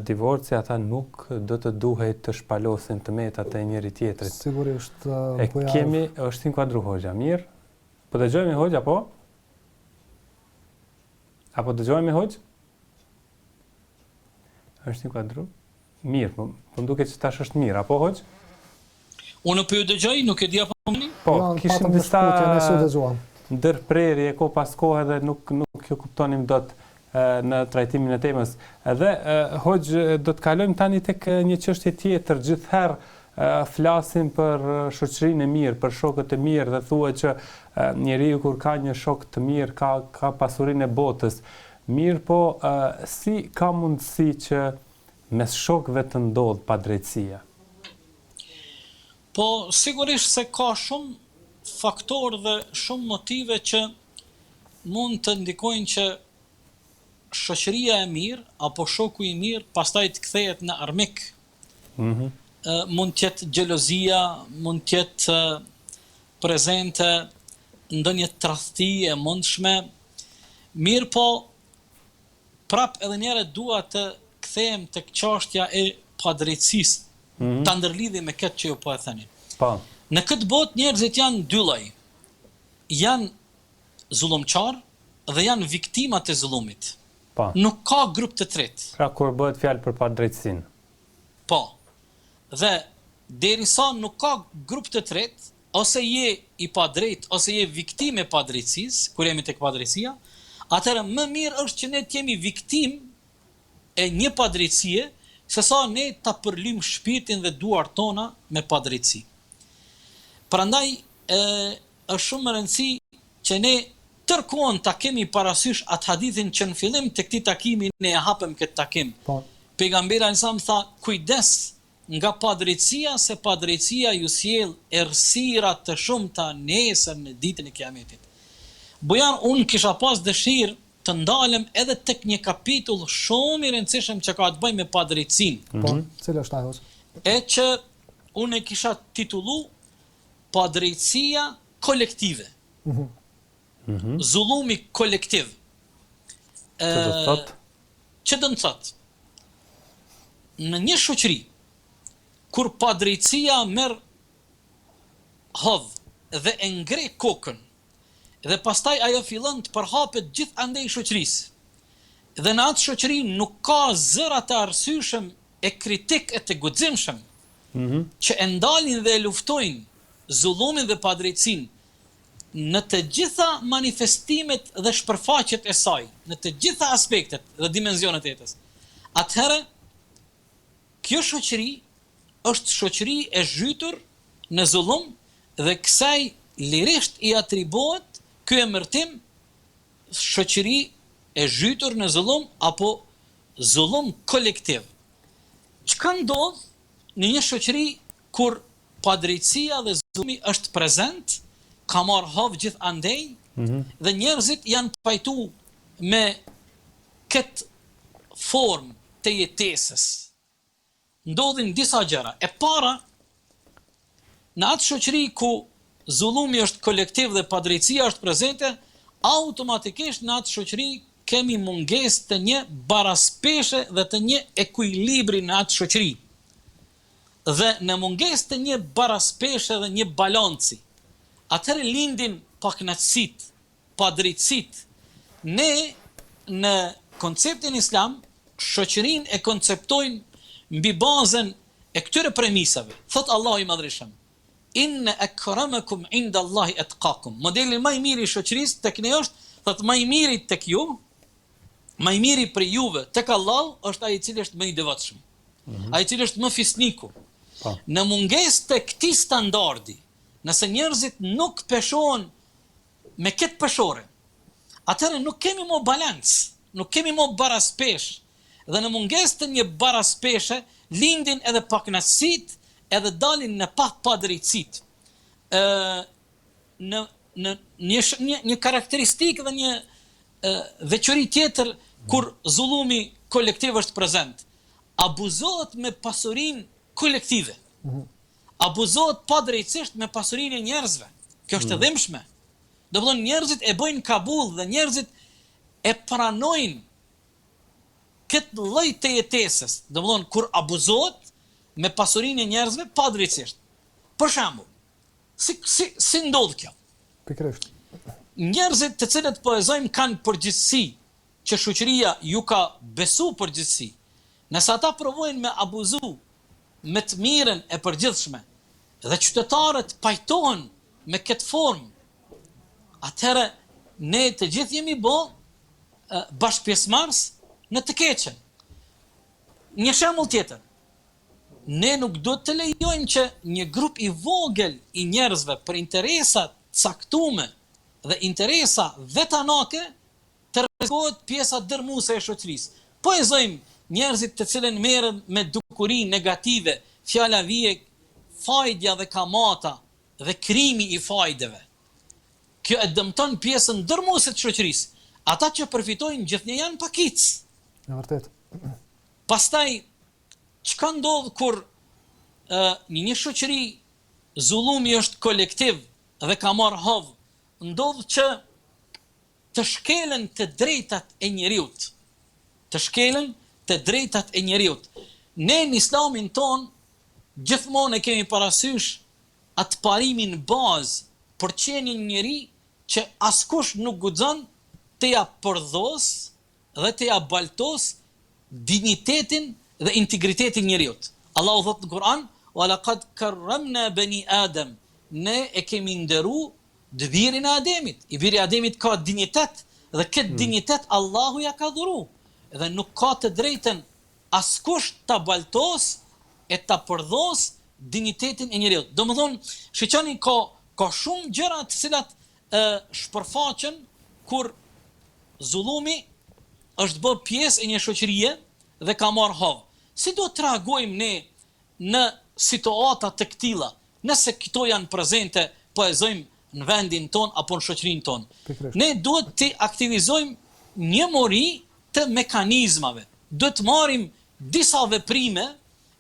divorci, ata nuk do të duhet të shpalosin të metat e njëri tjetrit. Sigurisht kemi është inkuadru hoxha. Mirë. Po dëgjojmë hoxha apo? Apo dëgjojmë hoxh? Është inkuadru? Mirë, po më duket që tash është mirë, apo hoxh? Unë po ju dëgjoj, nuk e di apo më. Po, kishim disa ndërprerje ko pas kohë dhe nuk ju kuptonim dot në trajtimin e temës. Edhe hoxh do të kalojmë tani tek një çështje tjetër. Gjithherë flasim për shoqërinë e mirë, për shokët e mirë dhe thuhet që njeriu kur ka një shok të mirë ka pasurinë e botës. Mirë po, si ka mundësi që mes shokëve të ndodh padrejtësia? Po, sigurisht se ka shumë faktorë dhe shumë motive që mund të ndikojnë që shoqëria e mirë apo shoku i mirë pastaj të kthehet në armik. Mund të jetë xhelozia, mund të jetë prezente ndonjë tradhti e mundshme. Mirë po, prap edhe njëre dua të kthehem tek çështja e padrejtësisë, ta ndërlidhi me këtë që ju po e theni. Po. Në këtë botë njerëzit janë dy lloj. Janë zullumçar dhe janë viktimat e zullumit. Po. Nuk ka grup të tretë. Pra kur bëhet fjalë për padrejtësinë. Po. Dhe derisa nuk ka grup të tretë, ose je i padrejt, ose je viktim e padrejtësisë, kur jemi tek padrejtësia, atëherë më mirë është që ne të jemi viktim e një padrejtësie, se sa ne ta përlym shpirtin dhe duart tona me padrejtësi. Prandaj është shumë e rëndësishme që ne tërkohën ta kemi parasysh atë hadithin që në fillim të këtij takimi ne e hapëm këtë takim. Po. Pejgamberi sa më tha, kujdes nga padrejtësia, se padrejtësia ju sjell errësira të shumta nesër në ditën e Kiametit. Bojan, unë kisha pas dëshirë të ndalem edhe tek një kapitull shumë i rëndësishëm që ka të bëjë me padrejtësinë. Po, cili është ajo? E që unë e kisha titullu padrejtësia kolektive. Zullumi kolektiv. Që do të thotë? Që do të thotë? Në një shoqëri kur padrejtësia merr hodh dhe e ngre kokën, dhe pastaj ajo fillon të përhapet gjithandej shoqërisë. Dhe në atë shoqëri nuk ka zëra të arsyeshëm e kritik e të guximshëm që e ndalin dhe e luftojnë zullumin dhe padrejtësinë në të gjitha manifestimet dhe shpërfaqjet e saj, në të gjitha aspektet dhe dimensionet e jetës. Atëherë, kjo shoqëri është shoqëri e zhytur në zullum dhe kësaj lirisht i atribuohet ky emërtim shoqëri e zhytur në zullum apo zullum kolektiv. Çka ndodh në një shoqëri kur padrejtësia dhe zullumi është prezent, ka marrë hovë gjithandej, dhe njerëzit janë pajtu me këtë formë të jetesës. Ndodhin disa gjëra. E para, në atë shoqëri ku zullumi është kolektiv dhe padrejtësia është prezente, automatikisht në atë shoqëri kemi mungesë të një baraspeshe dhe të një ekuilibri në atë shoqëri. Dhe në mungesë të një baraspeshe dhe një balanci, atëherë lindin pakënaqësitë, padrejtësitë. Ne në konceptin islam, shoqërinë e konceptojnë mbi bazën e këtyre premisave. Thot Allahu i Madhreshëm: Inna akramakum inda Allahi atqakum. Modeli më i mirë i shoqërisë tek ne është, thot, më i miri tek ju, më i miri për juve tek Allahu është ai i cili është më i devotshëm. Ai i cili është më fisniku. Në mungesë të këtij standardi, nëse njerëzit nuk peshohen me këtë peshore, atëherë nuk kemi më balans, nuk kemi më baraspesh, dhe në mungesë të një baraspeshe lindin edhe pakënaqësitë, edhe dalin në padrejtësitë. Në një karakteristikë dhe një veçori tjetër kur zullumi kolektiv është prezent, abuzohet me pasurinë kolektive. Abuzohet padrejtësisht me pasurinë e njerëzve. Kjo është e dhimbshme. Do të thonë njerëzit e bëjnë kabull dhe njerëzit e pranojnë këtë lloj të jetesës. Do të thonë kur abuzohet me pasurinë e njerëzve padrejtësisht. Për shembull, si ndodh kjo? Pikërisht. Njerëzit të cilët po e zojmë kanë përgjegjësi që shoqëria ju ka besu përgjegjësi. Nëse ata provojnë me abuzu me të mirën e përgjithshme dhe qytetarët pajtohen me këtë formë, atëherë ne të gjithë jemi bashkëpjesëmarrës në të keqen. Një shembull tjetër. ne nuk do të lejojmë që një grup i vogël i njerëzve për interesa caktume dhe interesa vetanake të rrezikohet pjesa dërmuese e shoqërisë. Po e zojmë njerëzit të cilën merren me dukuri negative, fjala vije, fajdja dhe kamata dhe krimi i fajdeve. Kjo e dëmton pjesën dërmuese të shoqërisë. Ata që përfitojnë gjithnjë janë pakic. E vërtet. Pastaj çka ndodh kur një shoqëri zullumi është kolektiv dhe ka marrë hovë, ndodh që të shkelen të drejtat e njeriut. Të shkelen të drejtat e njeriut. Ne në islamin ton gjithmonë e kemi parasysh atë parimin bazë për qenë një njeri që askush nuk guxon të ja përdhos dhe të ja baltos dignitetin dhe integritetin njeriut. Allahu thot në Kur'an: "Wa laqad karramna bani Adam." Ne e kemi nderu dëvirin e Ademit. I biri Ademit ka dignitet dhe këtë dignitet Allahu ja ka dhuru. Dhe nuk ka të drejtën askush ta baltos e ta përdhos dignitetin e njeriut. Domethënë, shiqani ka shumë gjëra të cilat shpërfaqen kur zullumi është bë pjesë e një shoqërie dhe ka marrë hovë. Si do të reagojmë ne në situata të këtilla, nëse këto janë prezente, po e zojmë në vendin ton apo në shoqërinë ton? Ne duhet të aktivizojmë një mori të mekanizmave. Duhet të marrim disa veprime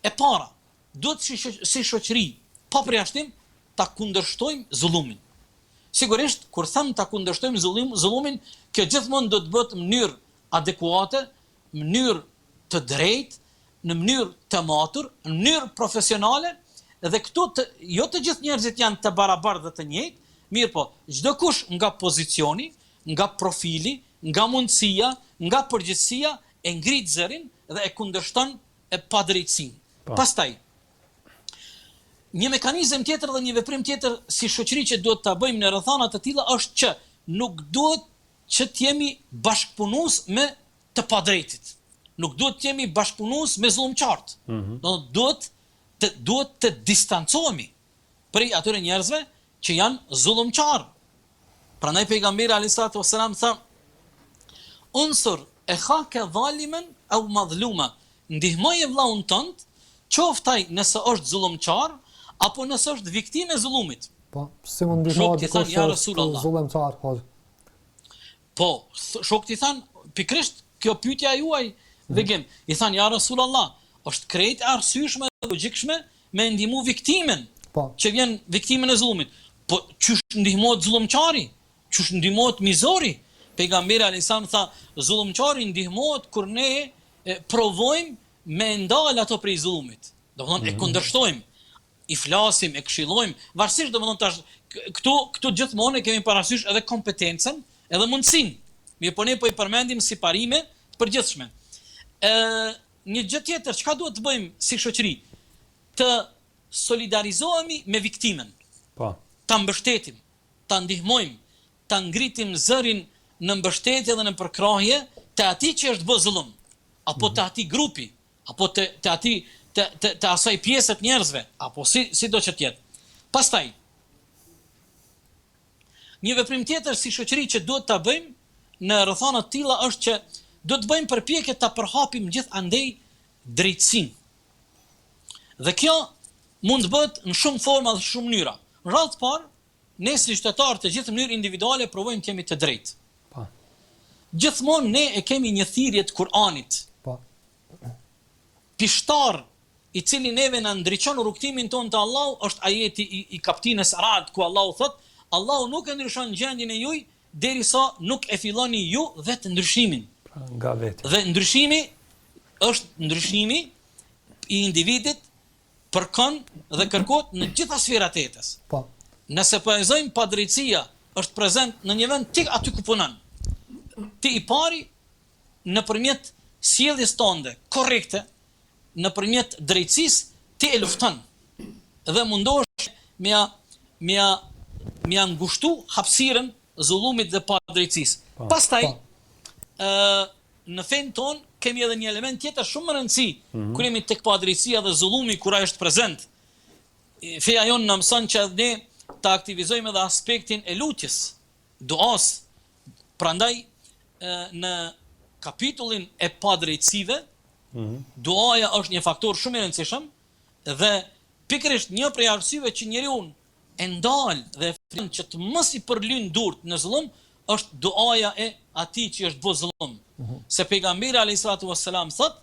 e para. Duhet si shoqëri, pa përjashtim, ta kundërshtojmë zullumin. Sigurisht, kur them ta kundërshtojmë zullumin, kjo gjithmonë do të bëhet në mënyrë adekuate, në mënyrë të drejtë, në mënyrë të matur, në mënyrë profesionale, dhe këtu jo të gjithë njerëzit janë të barabartë dhe të njëjtë, mirë po, çdo kush nga pozicioni, nga profili, nga mundësia, nga përgjegjësia e ngrit zërin dhe e kundërshton e padrejtësinë. Pastaj, një mekanizëm tjetër dhe një veprim tjetër si shoqëri që duhet ta bëjmë në rrethana të tilla është që nuk duhet që të jemi bashkëpunues me të padrejtit. Nuk duhet të jemi bashkëpunues me zullumçart. Duhet të distancohemi prej atyre njerëzve që janë zullumçar. Prandaj pejgamberi alayhis salatu wassalam tha: "Unsur ekhaka zaliman aw madhluma." Ndihmoje vllaun tënd, qoftaj nëse është zullumçar apo nëse është viktimë e zullumit. Po, si mund ndihmohet dikush që është zullumçar, po? Po, shokët i thanë, pikrisht kjo pyetja juaj vegim, i thanë ja Rasulullah, është krejt e arsyeshme dhe logjikshme me ndihmu viktimen, që vjen viktimen e zullumit. Po çysh ndihmohet zullumçari? Çysh ndihmohet mizori? Pejgamberi alayhis salam tha, zullumçari ndihmohet kur ne provojmë me ndal ato prej zullumit. Domthonë e kundërshtojmë, i flasim, e këshillojmë, varësisht domthonë tash këtu gjithmonë kemi parasysh edhe kompetencën, edhe mundësinë. Mirë, po ne po i përmendim si parime të përgjithshme. Një gjë tjetër, çka duhet të bëjmë si shoqëri? Të solidarizohemi me viktimen. Po. Ta mbështetim, ta ndihmojmë, ta ngritim zërin në mbështetje dhe në përkrahje të atij që është bë zullum, apo të atij grupi, apo të asaj pjesë të njerëzve, apo sido që të jetë. Pastaj, një veprim tjetër si shoqëri që duhet ta bëjmë në rrethana të tilla është që duhet të bëjmë përpjekje ta përhapim gjithandej drejtësinë. Dhe kjo mund të bëhet në shumë forma dhe shumë mënyra. Në radhë të parë, ne si qytetarë të gjithë në mënyrë individuale provojmë të jemi të drejtë. Po. Gjithmonë ne e kemi një thirrje të Kur'anit. Po. Pishtar i cili neve na ndriçon rrugtimin ton te Allahu është ajeti i kapitines Ra'd ku Allahu thot: Allahu nuk e ndryshon gjendjen e juaj derisa nuk e filloni ju vetë ndryshimin. Nga vetë. Dhe ndryshimi është ndryshimi i individit përkon dhe kërkohet në gjitha sferat e jetës. Po. Nëse po e zojmë padrejtësia është prezent në një vend ti aty ku punon. Ti i pari nëpërmjet sjelljes tënde korrekte, nëpërmjet drejtësisë ti e lufton dhe mundohesh me ngushtu hapësirën zullumit dhe padrejtësisë. Pastaj në fen ton kemi edhe një element tjetër shumë më rëndësi, kur jemi tek padrejësia dhe zullumi kur ai është prezent. Feja jonë na mëson që ne ta aktivizojmë edhe aspektin e lutjes, duas. Prandaj në kapitullin e padrejtësive, duaja është një faktor shumë i rëndësishëm dhe pikërisht një prej arsyeve që njeriu e ndal dhe fillon që të mos i përlyn durt në zullum është duaja e atij që është bë zullum. Se pejgamberi alayhis salatu wassalam thot,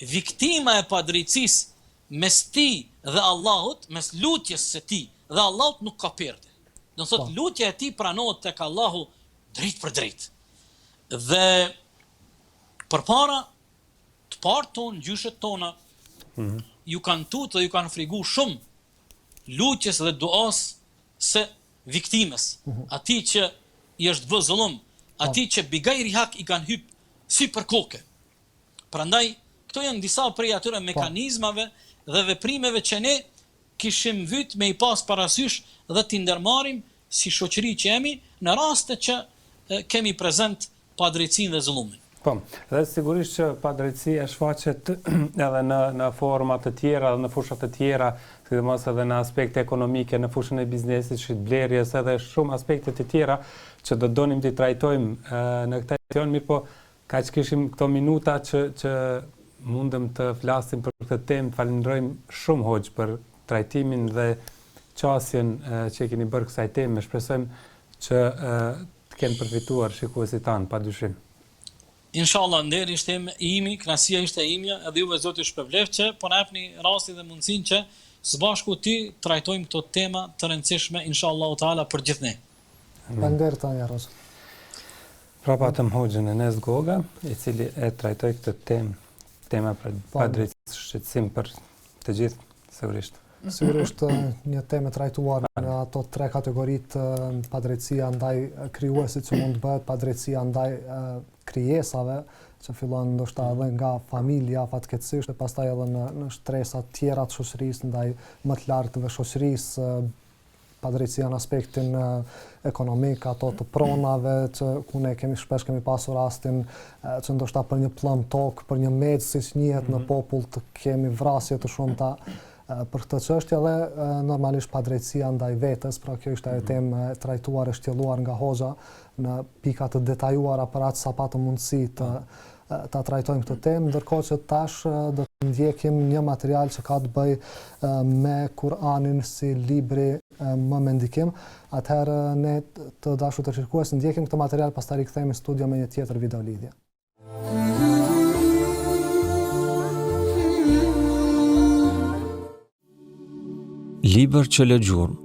viktima e padrejtësisë mes ti dhe Allahut, mes lutjes së ti dhe Allahut nuk ka perde. Do thot lutja e tij pranohet tek Allahu drejt për drejt. Dhe përpara të parë tonë, gjyshet tona, ju kanë tutë dhe ju kanë frigu shumë lutjes dhe duas se viktimës, ati që i është bë zullum, ati që bigajri hak i kanë hyp si për koke. Prandaj, këto janë disa prej atyre mekanizmave dhe veprimeve që ne kishim vyt me i pas parasysh dhe t'i ndërmarim si shoqëri që jemi në raste që kemi prezent padrejtësinë dhe zullumin. Po, dhe sigurisht që padrejtësia shfaqet edhe në forma të tjera dhe në fusha të tjera, sidomos edhe në aspekte ekonomike, në fushën e biznesit, shitblerjes, edhe shumë aspekte të tjera që do donim t'i trajtojmë në këtë emision, mirë po kaq kishim këto minuta që mundëm të flasim për këtë temë. Falenderojmë shumë hoxh për trajtimin dhe qasjen që keni bërë kësaj teme. Shpresojmë që të kenë përfituar shikuesit tanë, padyshim. Inshallah, nderi ishte imi, kënaqësia ishte imja, edhe juve Zoti ju shpërbleft që po na japni rastin dhe mundësinë që së bashku ti trajtojmë këto tema të rëndësishme, inshallah taala, për gjithë ne. Faleminderit tani Roz. Pra patëm hoxhën Enes Goga, i cili e trajtoi këtë tema për padrejtësi, shqetësim për të gjithë, sigurisht. Sigurisht një temë trajtuar në ato tre kategoritë, padrejtësia ndaj krijuesit që mund të bëhet, padrejtësia ndaj krijesave, që fillon ndoshta edhe nga familja fatkeqësisht, e pastaj edhe në shtresa të tjera të shoqërisë ndaj më të lartëve shoqërisë, padrejtësia në aspektin ekonomik, ato të pronave, që ku ne shpesh kemi pasur rastin që ndoshta për një pllën tokë, për një mec siç njihet në popull, të kemi vrasje të shumta për këtë çështje dhe normalisht padrejtësia ndaj vetes, pra kjo ishte ajo temë trajtuar e shtjelluar nga hoxha në pika të detajuara për atë sa patë mundësi ta trajtojmë këtë temë, ndërkohë që tash do të ndjekim një material që ka të bëjë me Kur'anin si libri më me ndikim. Atëherë ne të dashur të shikues ndjekim këtë material, pastaj rikthehemi në studio me një tjetër video lidhje. Libër që lë gjurmë.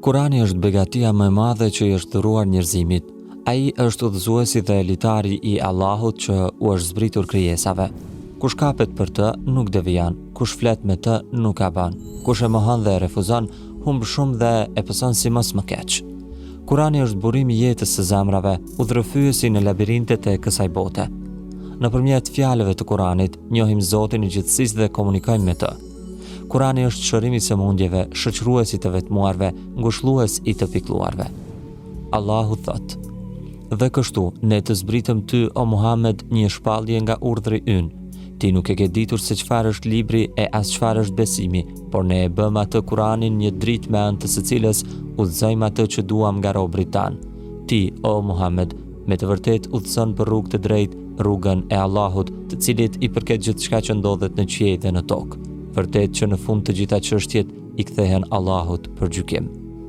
Kurani është begatia më e madhe që i është dhuruar njerëzimit. Ai është udhëzuesi dhe elitari i Allahut që u është zbritur krijesave. Kush kapet për të nuk devijan, kush flet me të nuk ka ban, kush e mohon dhe e refuzon, humb shumë dhe e pëson si mos më keq. Kurani është burimi i jetës së zemrave, udhërfyesi në labirintet e kësaj bote. Nëpërmjet fjalëve të Kuranit njohim Zotin i gjithësisë dhe komunikojmë me të. Kurani është shërimi i sëmundjeve, shoqëruesi të vetmuarve, ngushëllues i të pikëlluarve. Allahu thot: "Dhe kështu ne të zbritëm ty, o Muhammed, një shpallje nga urdhri ynë. Ti nuk e ke ditur se çfarë është libri e as çfarë është besimi, por ne e bëm atë Kuranin një dritë me anë të së cilës udhëzojmë atë që duam nga robrit tan. Ti, o Muhammed, me të vërtet udhëson për rrugë të drejtë, rrugën e Allahut, të cilit i përket gjithçka që ndodhet në qiell dhe në tokë. Vërtet që në fund të gjitha çështjet i kthehen Allahut për gjykim."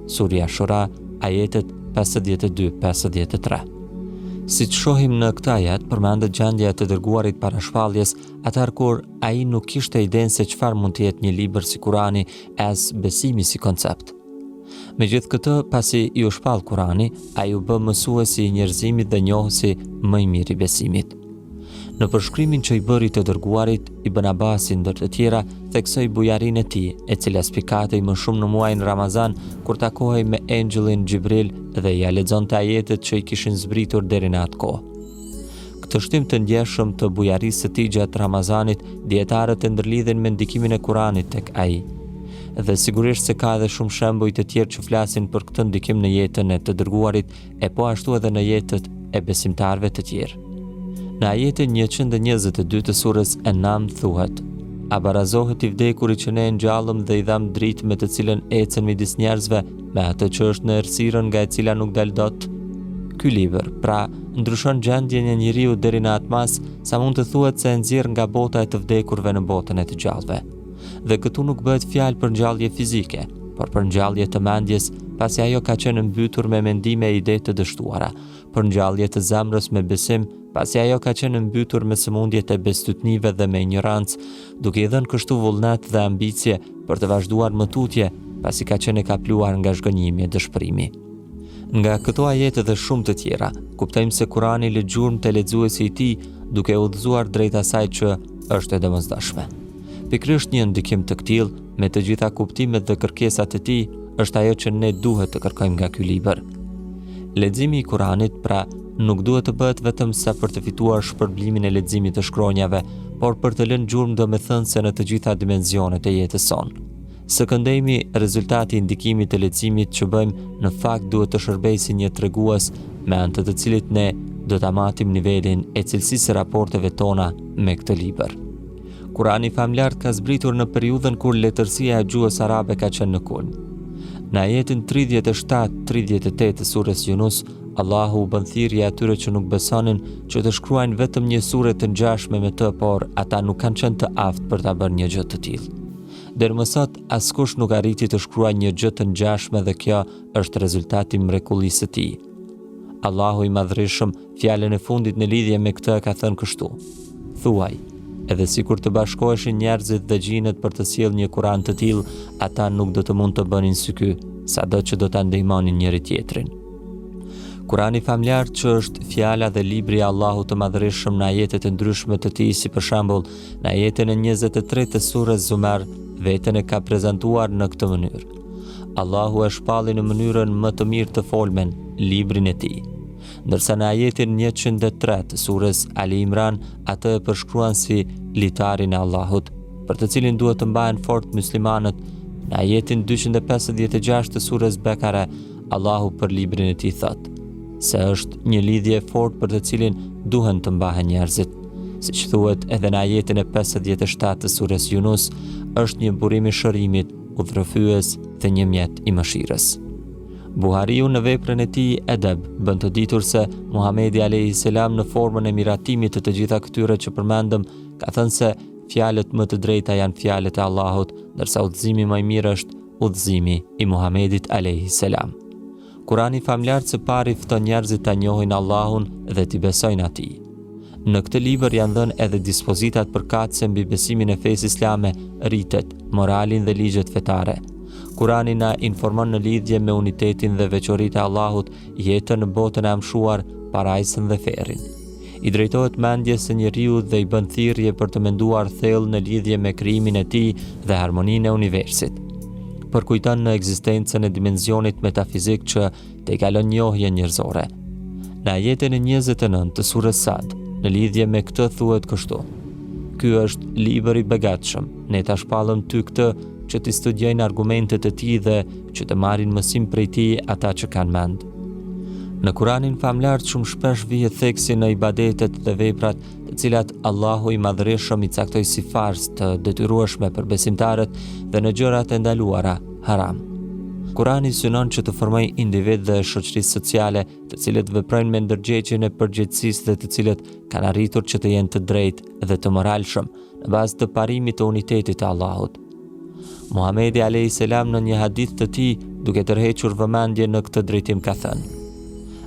Surja Shura, ajetet 52-53. Si që shohim në këta ajet, përmendet gjendja e të dërguarit para shpalljes, atëherë kur ai nuk kishte idenë se çfarë mund të jetë një libër si Kurani, as besimi si koncept. Megjithë këtë, pasi i u shpall Kurani, ai u bë mësuesi i njerëzimit dhe njohësi më i miri i besimit. Në përshkrimin që i bëri të dërguarit, Ibn Abbasin ndër të tjera theksoi bujarinë e tij, e cila spikatej më shumë në muajin Ramazan, kur takohej me engjëllin Xhibril dhe ja lexonte ajetet që i kishin zbritur deri në atë kohë. Këtë shtim të ndjeshëm të bujarisë së tij gjatë Ramazanit, dietarët e ndërlidhin me ndikimin e Kuranit tek ai. Dhe sigurisht se ka edhe shumë shembuj të tjerë që flasin për këtë ndikim në jetën e të dërguarit, e po ashtu edhe në jetët e besimtarëve të tjerë. Në ajetin 122 të surës Enam thuhet: A barazohet i vdekuri që ne ngjallëm dhe i dham dritë me të cilën ecën midis njerëzve, me atë që është në errësirën nga e cila nuk del dot? Ky libër, pra, ndryshon gjendjen e njeriu deri në atë mas sa mund të thuhet se e nxjerr nga bota e të vdekurve në botën e të gjallëve. Dhe këtu nuk bëhet fjalë për ngjallje fizike, por për ngjallje të mendjes, pasi ajo ka qenë mbytur me mendime e ide të dështuara, për ngjallje të zemrës me besim, pasi ajo ka qenë mbytur me sëmundjet e bestytnive dhe me ignorancë, duke i dhënë kështu vullnet dhe ambicie për të vazhduar më tutje, pasi ka qenë e kapluar nga zhgënjimi e dëshpërimi. Nga këto ajete dhe shumë të tjera, kuptojmë se Kurani lë gjurmë të lexuesit i tij, duke udhëzuar drejt asaj që është e domosdoshme. Pikërisht një ndikim të këtill, me të gjitha kuptimet dhe kërkesat e tij, është ajo që ne duhet të kërkojmë nga ky libër. Leximi i Kuranit, pra, nuk duhet të bëhet vetëm sa për të fituar shpërblimin e leximit të shkronjave, por për të lënë gjurmë domethënëse në të gjitha dimensionet e jetës sonë. Së këndejmi, rezultati i ndikimit të leximit që bëjmë në fakt duhet të shërbejë si një tregues me anë të të cilit ne do ta matim nivelin e cilësisë së raporteve tona me këtë libër. Kurani famlar ka zbritur në periudhën kur letërsia e gjuhës arabe ka qenë në kulm. Në ajetin 37-38 të surës Yunus, Allahu u bën thirrje atyre që nuk besonin që të shkruajnë vetëm një sure të ngjashme me të, por ata nuk kanë qenë të aftë për ta bërë një gjë të tillë. Deri më sot, askush nuk arriti të shkruajë një gjë të ngjashme dhe kjo është rezultati i mrekullisë së tij. Allahu i Madhërisëm, fjalën e fundit në lidhje me këtë ka thënë kështu: Thuaj, edhe sikur të bashkoheshin njerëzit dhe gjinët për të sjellë një Kur'an të tillë, ata nuk do të mund të bënin si ky, sado që do ta ndihmonin njëri tjetrin. Kurani famlar, që është fjala dhe libri i Allahut të Madhërisëm në ajete të ndryshme të tij, si për shembull në ajetin e 23 të surës Zumar, veten e ka prezantuar në këtë mënyrë: Allahu e shpalli në mënyrën më të mirë të folmen librin e tij. Ndërsa në ajetin 103 të surës Ali Imran, atë e përshkruan si litarin e Allahut, për të cilin duhet të mbahen fort muslimanët. Në ajetin 256 të surës Bekare, Allahu për librin e tij thotë se është një lidhje e fortë për të cilin duhen të mbahen njerëzit. Siç thuhet edhe në ajetin e 57 të surës Yunus, është një burim i shërimit, udhërrëfyes dhe një mjet i mëshirës. Buhariu në veprën e tij Edeb bën të ditur se Muhamedi a.s. në formën e miratimit të gjitha këtyre që përmendëm, ka thënë se fjalët më të drejta janë fjalët e Allahut, ndërsa udhëzimi më i mirë është udhëzimi i Muhamedit a.s. Kurani famlar së pari fton njerëzit ta njohin Allahun dhe t'i besojnë atij. Në këtë libër janë dhënë edhe dispozitat përkatëse mbi besimin e fesë islame, ritet, moralin dhe ligjet fetare. Kurani na informon në lidhje me unitetin dhe veçoritë e Allahut, jetën në botën e amshuar, parajsën dhe ferrin. I drejtohet mendjes së njeriu dhe i bën thirrje për të menduar thellë në lidhje me krijimin e tij dhe harmoninë e universit. Përkujton në ekzistencën e dimensionit metafizik që te kalon njohjen njerëzore. Në ajetin e 29 të surës Sad, në lidhje me këtë thuhet kështu: Ky është libër i begatshëm, ne ta shpallëm ty këtë që t'i studiojnë argumentet e tij dhe që të marrin mësim prej tij ata që kanë mend. Në Kuranin famlar shumë shpesh vihet theksi në ibadetet dhe veprat të cilat Allahu i Madhërisëm i caktoi si farz të detyrueshme për besimtarët dhe në gjërat e ndaluara, haram. Kurani synon që të formojë individ dhe shoqërisë sociale, të cilët veprojnë me ndërgjegjjen e përgjegjësisë dhe të cilët kanë arritur që të jenë të drejtë dhe të moralshëm në bazë të parimit të unitetit të Allahut. Muhamedi a.s. në një hadith të tij, duke tërhequr vëmendje në këtë drejtim, ka thënë: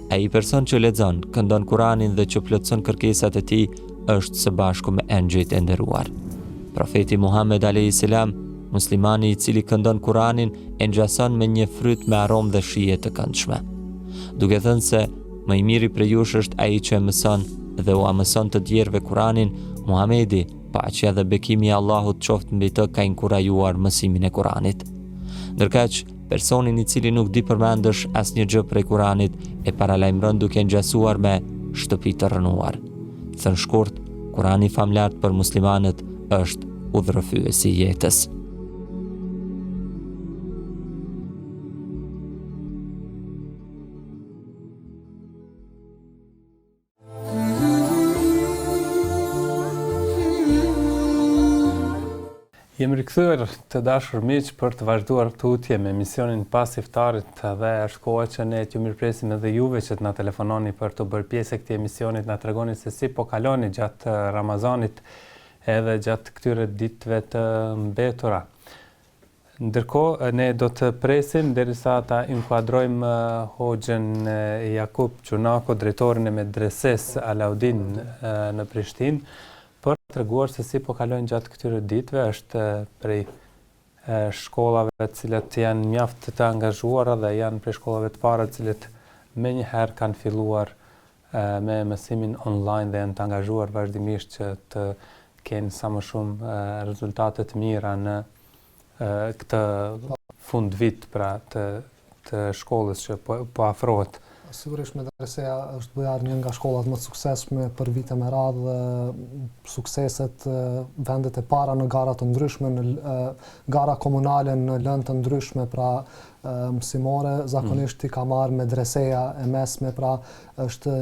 Ai person që lexon, këndon Kuranin dhe që plotson kërkesat e tij është së bashku me engjëjt e nderuar. Profeti Muhammed a.s., muslimani i cili këndon Kuranin, e ngjason me një fryt me aromë dhe shije të këndshme, duke thënë se më i miri prej jush është ai që e mëson dhe u mëson të tjerëve Kuranin. Muhamedi, paqja dhe bekimi i Allahut qoftë mbi të, ka inkurajuar mësimin e Kuranit. Ndërkaq, personin i cili nuk di përmendësh asnjë gjë prej Kuranit e paralajmëron duke ngjasuar me shtëpi të rënuar. Thënë shkurt, Kurani famlar për muslimanët është udhërrëfyesi i jetës. Jemi rikthyer të dashur miq për të vazhduar tutje me emisionin Pas Iftarit dhe është koha që ne t'ju mirpresim edhe juve që të na telefononi për të bërë pjesë e këtij emisionit, na tregoni se si po kaloni gjatë Ramazanit edhe gjatë këtyre ditëve të mbetura. Ndërkohë ne do të presim derisa ta inkuadrojmë Hoxhen Jakub Çunako, drejtorin e medreses Alaudin në Prishtinë, për të treguar se si po kalojnë gjatë këtyre ditëve. Është prej shkollave të cilat janë mjaft të angazhuara dhe janë prej shkollave të para të cilat menjëherë kanë filluar me mësimin online dhe janë të angazhuar vazhdimisht që të kenë sa më shumë rezultate të mira në këtë fund vit pra të shkollës që po afrohet. Sigurisht medreseja është bërë një nga shkollat më të suksesshme për vite me radhë dhe sukseset vendet e para në gara të ndryshme, në gara komunale në lëndë të ndryshme, pra mësimore, zakonisht i ka marrë medreseja e mesme, pra është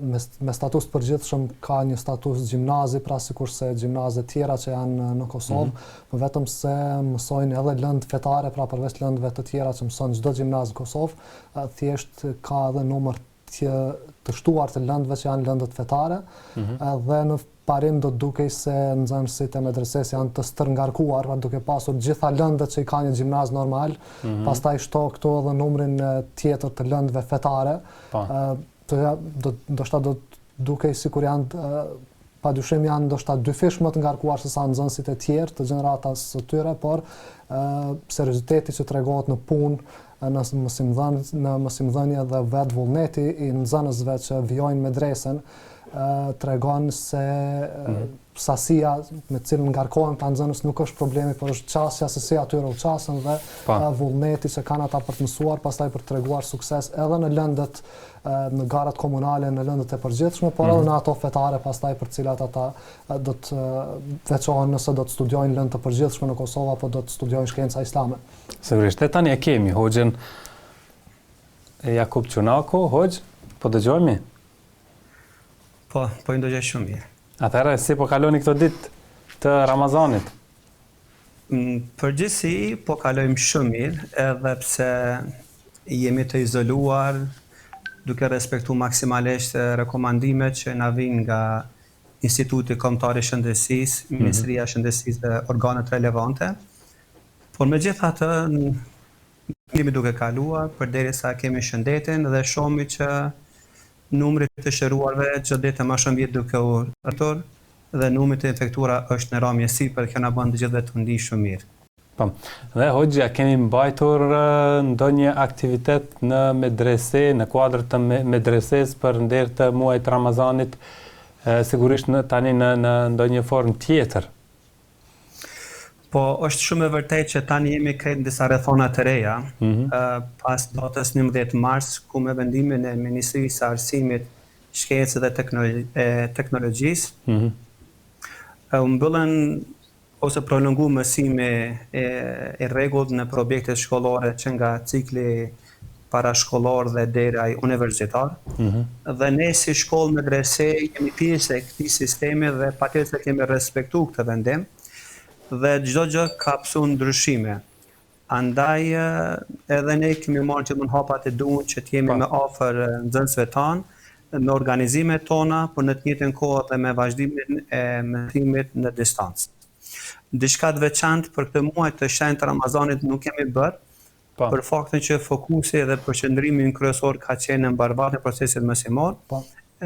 me status të përgjithshëm, ka një status gjimnazi, pra sikurse gjimnazet tjera që janë në Kosovë, vetëm se mësojnë edhe lëndë fetare, pra përveç lëndëve të tjera që mësojnë çdo gjimnaz në Kosovë, thjesht ka edhe numër të shtuar të lëndëve që janë lëndët fetare, dhe në parim do të dukej se nxënësit e medreses janë të stërngarkuar, duke pasur gjitha lëndët që i ka një gjimnaz normal, pastaj shto këto edhe numrin tjetër të lëndëve fetare, ndoshta do të dukej sikur janë padyshim janë ndoshta dyfish më të ngarkuar se sa nxënësit e tjerë të gjeneratës së tyre, por serioziteti që tregohet në punë, në mësimdhënie dhe vetë vullneti i nxënësve që vijojnë medresen tregon se sasia me cilën ngarkohen ta nxënës nuk është problemi, por është qasja se si atyre u qasën dhe vullneti që kanë ata për të mësuar, pastaj për të treguar sukses edhe në lëndët, në garat komunale, në lëndët e përgjithshme, por edhe në ato fetare pastaj për cilat ata do të veçohen nëse do të studiojnë lëndë të përgjithshme në Kosovë apo do të studiojnë shkenca islame. Sigurisht, tani e kemi Hoxhen Jakub Çunako. Hoxh, po dëgjojmë? Po i ndëgjoj shumë mirë. Atëherë, si po kaloni këto ditë të Ramazanit? Përgjithësi, po kalojmë shumë mirë, edhe pse jemi të izoluar, duke respektu maksimalisht rekomandimet që na vijnë nga Instituti Kombëtar i Shëndetësisë, Ministria e Shëndetësisë dhe organet relevante. Por megjithatë, jemi duke kaluar përderisa kemi shëndetin dhe shohim që numri të shëruarve çdo ditë më shumë vjet duke u rritur dhe numri të infektuara është në ramje sipër, kjo na bën të gjithëve të ndiejmë shumë mirë. Po. Dhe Hoxha, keni mbajtur ndonjë aktivitet në medrese, në kuadër të medreses për nder të muajit Ramazanit, sigurisht tani në ndonjë formë tjetër? Po, është shumë e vërtetë që tani jemi krejt në disa rrethona të reja, pas datës 11 mars, ku me vendimin e Ministrisë së Arsimit, Shkencës dhe Teknologjisë, u mbyllën ose prolongu mësime e rregullt në objekte shkollore që nga cikli parashkollor dhe deri universitar. Dhe ne si shkollë medrese jemi pjesë e këtij sistemi dhe patjetër kemi respektuar këtë vendim. Dhe çdo gjë ka psu ndryshime. Andaj edhe ne kemi marrë gjithmonë hapat e duhur që të jemi më afër nxënësve tanë, me organizimet tona, por në të njëjtën kohë edhe me vazhdimin e mësimit në distancë. Diçka të veçantë për këtë muaj të shenjtë të Ramazanit nuk kemi bërë, për faktin që fokusi dhe përqendrimi kryesor ka qenë në mbarvatjen e procesit mësimor,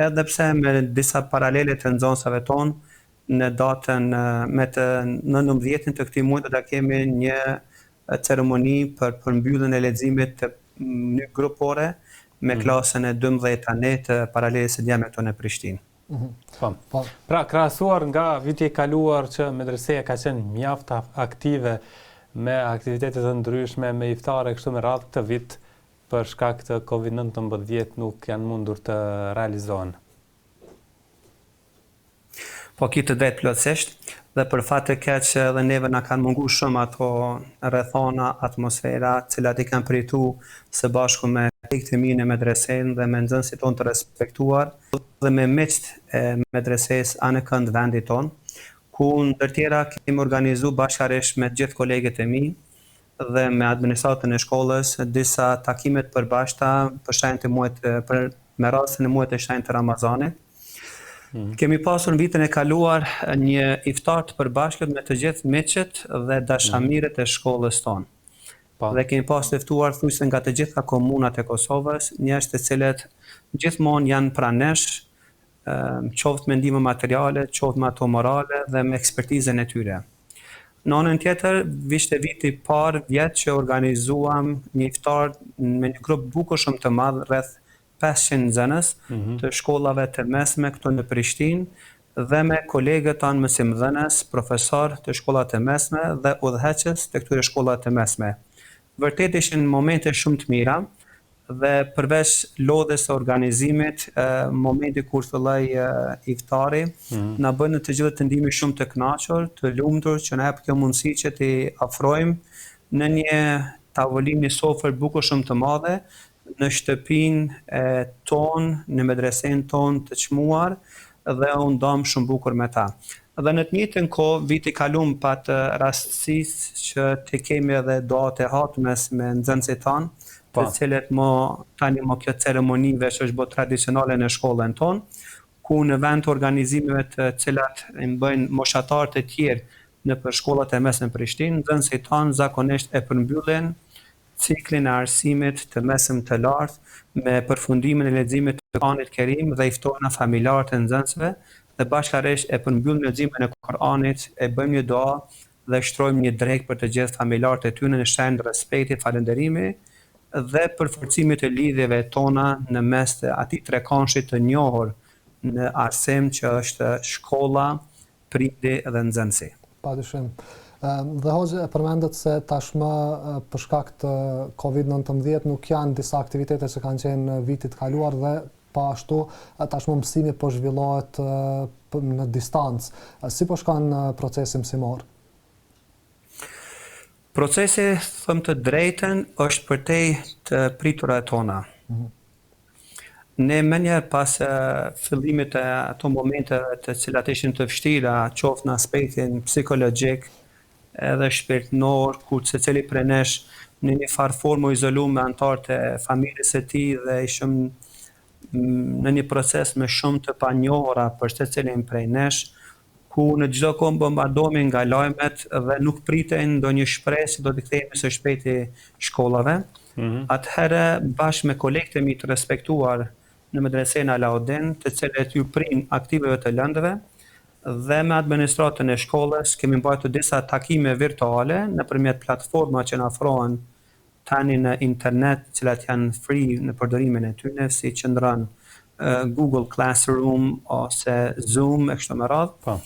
edhe pse me disa paralele të nxënësve tonë, në datën në 19 të këtij muaji do ta kemi një ceremoni për përmbylljen e leximit të një grupore me klasën e 12 të paralelës së djemit tonë në Prishtinë. Pra, krahasuar nga viti i kaluar që medreseja ka qenë mjaft aktive me aktivitete të ndryshme, me iftare kështu me radhë, këtë vit për shkak të COVID-19 nuk janë mundur të realizohen. Po kitë drejt plotësisht, dhe për fat të keq edhe neve na kanë mungu shumë ato rrethona, atmosfera, cilat i kanë pritu së bashku me kolektivimin e medresën dhe me nxënësit tonë të respektuar dhe me miqt e medreses anë kënd vendit tonë, ku ndër tjera kemi organizu bashkërisht me gjithë kolegët e mi dhe me administratën e shkollës disa takime të përbashkëta për shenjtë e muajit me rastin e muajit të shenjtë të Ramazanit. Kemi pasur në vitin e kaluar një iftar të përbashkët me të gjithë miqët dhe dashamirët e shkollës tonë. Dhe kemi pas të ftuar thujse nga të gjitha komunat e Kosovës, njerëz të cilët gjithmonë janë pranë nesh, qoftë me ndihmë materiale, qoftë me ato morale dhe me ekspertizën e tyre. Në anën tjetër, ishte viti i parë vjet që organizuam një iftar me një grup bukur shumë të madh, rreth 500 nxënës të shkollave të mesme këtu në Prishtinë dhe me kolegët tanë mësimdhënës, profesor të shkollave të mesme dhe udhëheqës të këtyre shkollave të mesme. Vërtet ishin momente shumë të mira dhe përveç lodhjes së organizimit, momenti kur filloi iftari, na bën të gjithë të ndihemi shumë të kënaqur, të lumtur që na jep kjo mundësi që t'i afrojmë në një tavolinë, një sofër bukur shumë të madhe në shtëpinë tonë, në medresen tonë të çmuar dhe u ndam shumë bukur me ta. Dhe në të njëjtën kohë, viti kalum pat rastësisë që të kemi edhe duat e hatmes me nxënësit tanë, të cilët tani kjo ceremonive që është bërë tradicionale në shkollën tonë, ku në vend të organizimeve të cilat i bëjnë moshatarët e tjerë në për shkollat e mesme në Prishtinë, nxënësit tanë zakonisht e përmbyllin ciklin e arsimit të mesëm të lartë me përfundimin e leximit të Kuranit Kerim dhe iftojnë familjarët e nxënësve dhe bashkërisht e përmbyllim leximin e Kuranit, e bëjmë një dua dhe shtrojmë një drekë për të gjithë familjarët e tyre në shenjë respekti, falënderimi dhe përforcimit të lidhjeve tona në mes të atij trekanshit të njohur në arsim që është shkolla, prindi dhe nxënësi. Padyshim. Dhe hoxha përmendet se tashmë për shkak të COVID-19 nuk janë disa aktivitete që kanë qenë vitit kaluar dhe pa ashtu tashmë mësimi po zhvillohet në distancë. Si po shkon procesi mësimor? Procesi, thëmë të drejtën, është përtej të priturat tona. Ne menje pas fillimit e ato momente të cilat ishin të vështira, qoftë në aspektin psikologjik edhe shpirtënor, ku secili prej nesh në një farë formë u izolu me anëtarët e familjes së tij dhe ishim në një proces me shumë të panjohura për secilin prej nesh, ku në çdo kohë bombardohemi nga lajmet dhe nuk pritej ndonjë shpresë se do të kthehemi së shpejti shkollave. Atëherë bashkë me kolegët e mi të respektuar në medresen Alaudin, të cilët ju prin aktiveve të lëndëve, dhe me administratën e shkollës kemi mbajtur disa takime virtuale nëpërmjet platforma që na ofrohen tani në internet, të cilat janë free në përdorimin e tyre, si qëndron Google Classroom ose Zoom e kështu me radhë.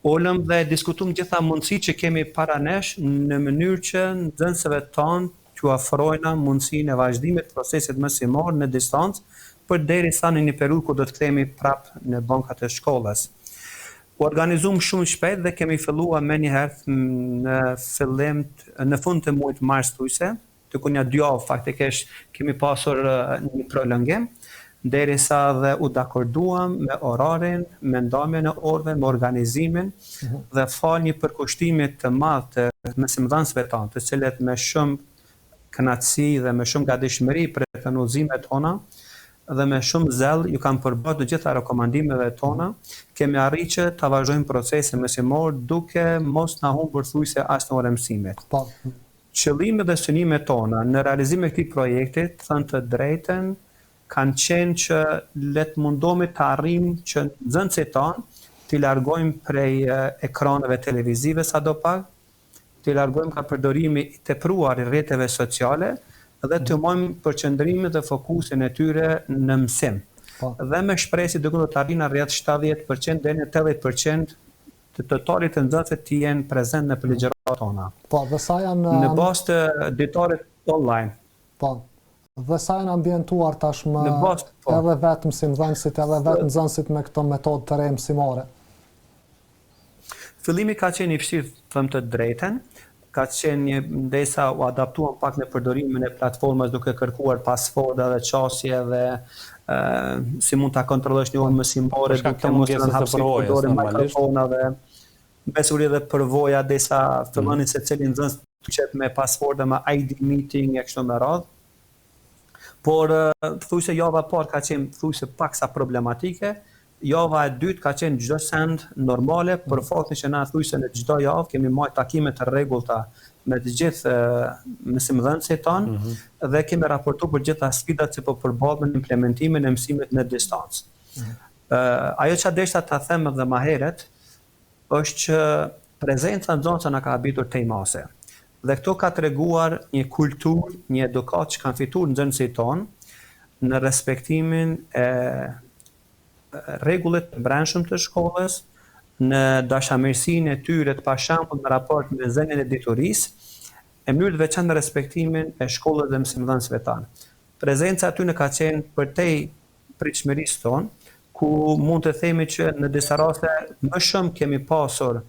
Olëm dhe diskutum gjitha mundësi që kemi para nesh në mënyrë që nxënësve tanë t'ju afrojna mundësinë e vazhdimit të procesit mësimor në distancë, përderisa në një periudhë ku do të kthehemi prapë në bankat e shkollës. U organizuam shumë shpejt dhe kemi filluar menjëherë në fund të muajit mars thujse, të ku një 2 javë faktikisht kemi pasur një prolongim, derisa dhe u dakorduam me orarin, me ndamjen e orëve, me organizimin dhe fal një përkushtimi të madh të mësimdhënësve tanë, të cilët me shumë kënaqësi dhe me shumë gatishmëri për të udhëzimet tona dhe me shumë zell ju kanë përbërë të gjitha rekomandimeve tona, kemi arritur që ta vazhdojmë procesin mësimor duke mos na humbur thujse as në orën mësimit. Qëllimet dhe synimet tona në realizimin e këtij projekti, thënë të drejtën, kanë qenë që le të mundohemi të arrijmë që nxënësit tanë t'i largojmë prej ekraneve televizive sadopak, t'i largojmë nga përdorimi i tepruar i rrjeteve sociale dhe të mojmë përqendrimin dhe fokusin e tyre në mësim. Dhe me shpresë do të arrijnë rreth 70% deri në 80% të totalit të nxënësve të jenë prezent në ligjërat tona. Dhe sa janë në bazë të ditarit online. Dhe sa janë ambientuar tashmë edhe vetë mësimdhënësit, edhe vetë nxënësit me këto metodë të re mësimore? Fillimi ka qenë i vështirë, thëmë të drejtën, ka qenë ndërsa u adaptuam pak në përdorimin e platformës duke kërkuar pasforda dhe qasje dhe si mund ta kontrollosh një orë mësimore duke mos rënë hapësirë përdorim mikrofonave. besuri dhe përvoja desa fillonin se cilin nxënës të qep me pasportë me ID meeting e kështu me radhë. Por thujse java parë ka qenë thujse paksa problematike, java e dytë ka qenë çdo send normale, për faktin që na thujse në çdo javë kemi marrë takime të rregullta me të gjithë mësimdhënësit tonë dhe kemi raportuar për gjitha sfidat që po përballemi në implementimin e mësimit në distancë. Ajo që deshta ta them edhe më herët është që prezenca nxënësve na ka habitur tej mase. Dhe këto ka treguar një kulturë, një edukat që kanë fituar nxënësit tonë në respektimin e rregullit të brendshëm të shkollës, në dashamirësinë e tyre të pashembull në raport me zënien e diturisë, e mënyrë të veçantë në respektimin e shkollës dhe mësimdhënësve tanë. Prezenca aty në ka qenë përtej pritshmërisë tonë, ku mund të themi që në disa raste më shumë kemi pasur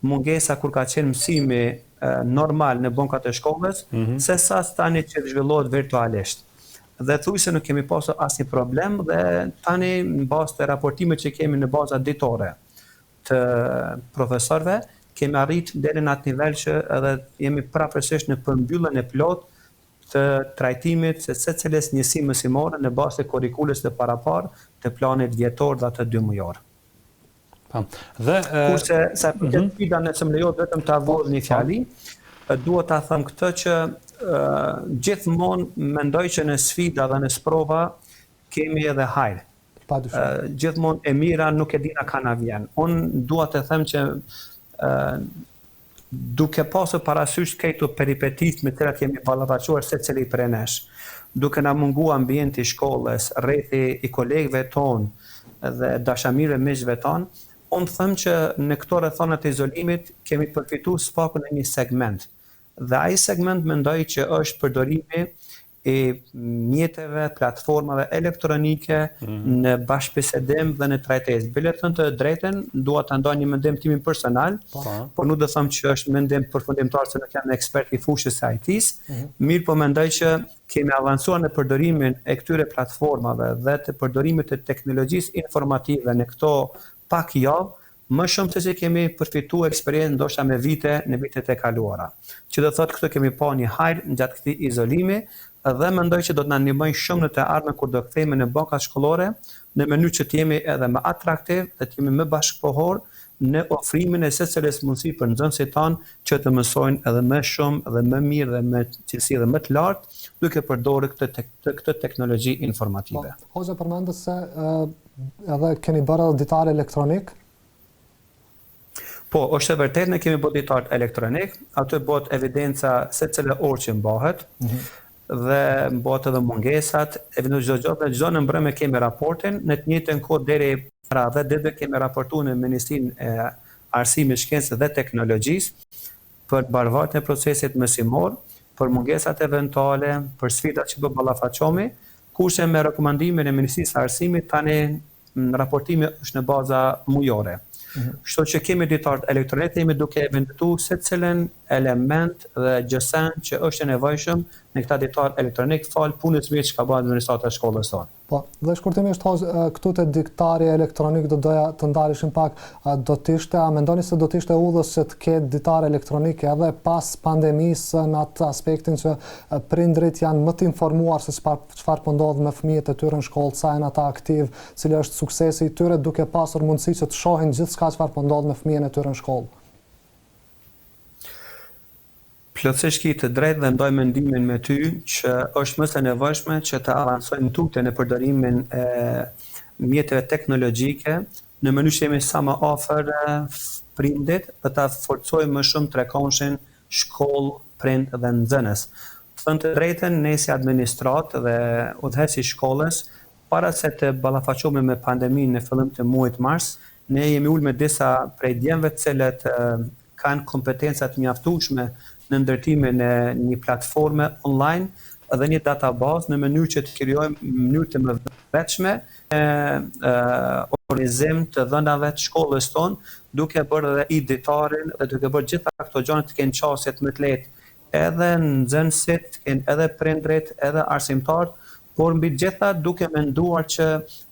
mungesa kur ka qenë mësimi normal në bankat e shkollës, se sa tani që zhvillohet virtualisht. Dhe thujse nuk kemi pasur asnjë problem dhe tani në bazë të raportimit që kemi në baza ditore të profesorëve, kemi arrit deri në atë nivel që edhe jemi prapërsisht në përmbylljen e plotë të trajtimit se secilës njësi mësimore në bazë të kurrikulës të paraparë të planit vjetor dhe të 2 mujor. Kurse sa përket sfida nëse më lejohet vetëm ta vëll një fjali, duhet ta them këtë që gjithmonë mendoj që në sfida dhe në sprova kemi edhe hajër. Gjithmonë e mira nuk e dina ka na vjen. Unë dua të them që duke pasur parasysh këto peripetit me të cilat kemi ballafaqoher secili prej nesh, duke na munguar ambienti i shkollës, rrethi i kolegëve tonë dhe dashamirëve miqve tonë, unë them që në këto rrethona të izolimit kemi përfituar spaku në një segment. Dhe ai segment mendoj që është përdorimi i mjeteve, platformave elektronike në bashkëbisedim dhe në trajtesë. Bile thënë të drejtën, dua ta ndaj një mendim timin personal, por nuk do të them që është mendim përfundimtar se nuk jam ekspert i fushës së IT-s, mirë po mendoj që kemi avancuar në përdorimin e këtyre platformave dhe të përdorimit të teknologjisë informative në këto pak javë, më shumë se që kemi përfituar eksperiencë ndoshta me vite në vitet e kaluara. Që do thotë këtu kemi pa një hajër gjatë këtij izolimi dhe mendoj që do të na ndihmojë shumë në të ardhmen kur do kthehemi në bankat shkollore, në mënyrë që të jemi edhe më atraktiv dhe të jemi më bashkëkohor në ofrimin e secilës mundësi për nxënësit tanë që të mësojnë edhe më shumë dhe më mirë dhe me cilësi edhe më të lartë, duke përdorur këtë teknologji informative. Hoxha përmendët se edhe keni bërë ditar elektronik. Po, është e vërtet ne kemi bërë ditar elektronik, aty bëhet evidenca se cila orë që mbahet, dhe bëhet edhe mungesat, çdo në mbrëmje kemi raportin, në të njëjtën kohë deri para 10 ditëve kemi raportuar në Ministrinë e Arsimit, Shkencës dhe Teknologjisë për barvartjen e procesit mësimor, për mungesat eventuale, për sfidat që po ballafaqohemi, kurse me rekomandimin e Ministrisë së Arsimit tani raportimi është në baza mujore. Kështu që kemi ditar elektronik, jemi duke vendosur secilën element dhe gjësen që është e nevojshëm në këtë ditar elektronik fal punës mirë që ka bërë administrata e shkollës tonë. Po, dhe shkurtimisht këtu te diktari elektronik do doja të ndalishim pak, a mendoni se do të ishte udhës që të ketë ditar elektronik edhe pas pandemisë në atë aspektin që prindrit janë më të informuar se çfarë po ndodh me fëmijët e tyre në shkollë, sa janë ata aktiv, cili është suksesi i tyre duke pasur mundësi që të shohin gjithçka çfarë po ndodh me fëmijën e tyre në shkollë. Plotësisht ke të drejtë dhe ndoj mendimin me ty që është më së nevojshme që të avancojmë tutje në përdorimin e mjeteve teknologjike në mënyrë që jemi sa më afër prindit dhe ta forcojmë më shumë trekonshin shkollë, prind dhe nxënës. Të thënë të drejtën, ne si administrat dhe udhëheci i shkollës, para se të ballafaqohemi me pandeminë në fillim të muajit mars, ne jemi ulur me disa prej djemve të cilët kanë kompetenca të mjaftueshme në ndërtimin e një platforme online dhe një database në mënyrë që të krijojmë mënyrë të mëdhetshme organizim të dhënave të shkollës tonë, duke bërë edhe editarin dhe duke bërë gjitha këto gjëra të kenë qasjet më të lehtë edhe nxënësit, edhe prindrit, edhe arsimtarët, por mbi gjitha duke menduar që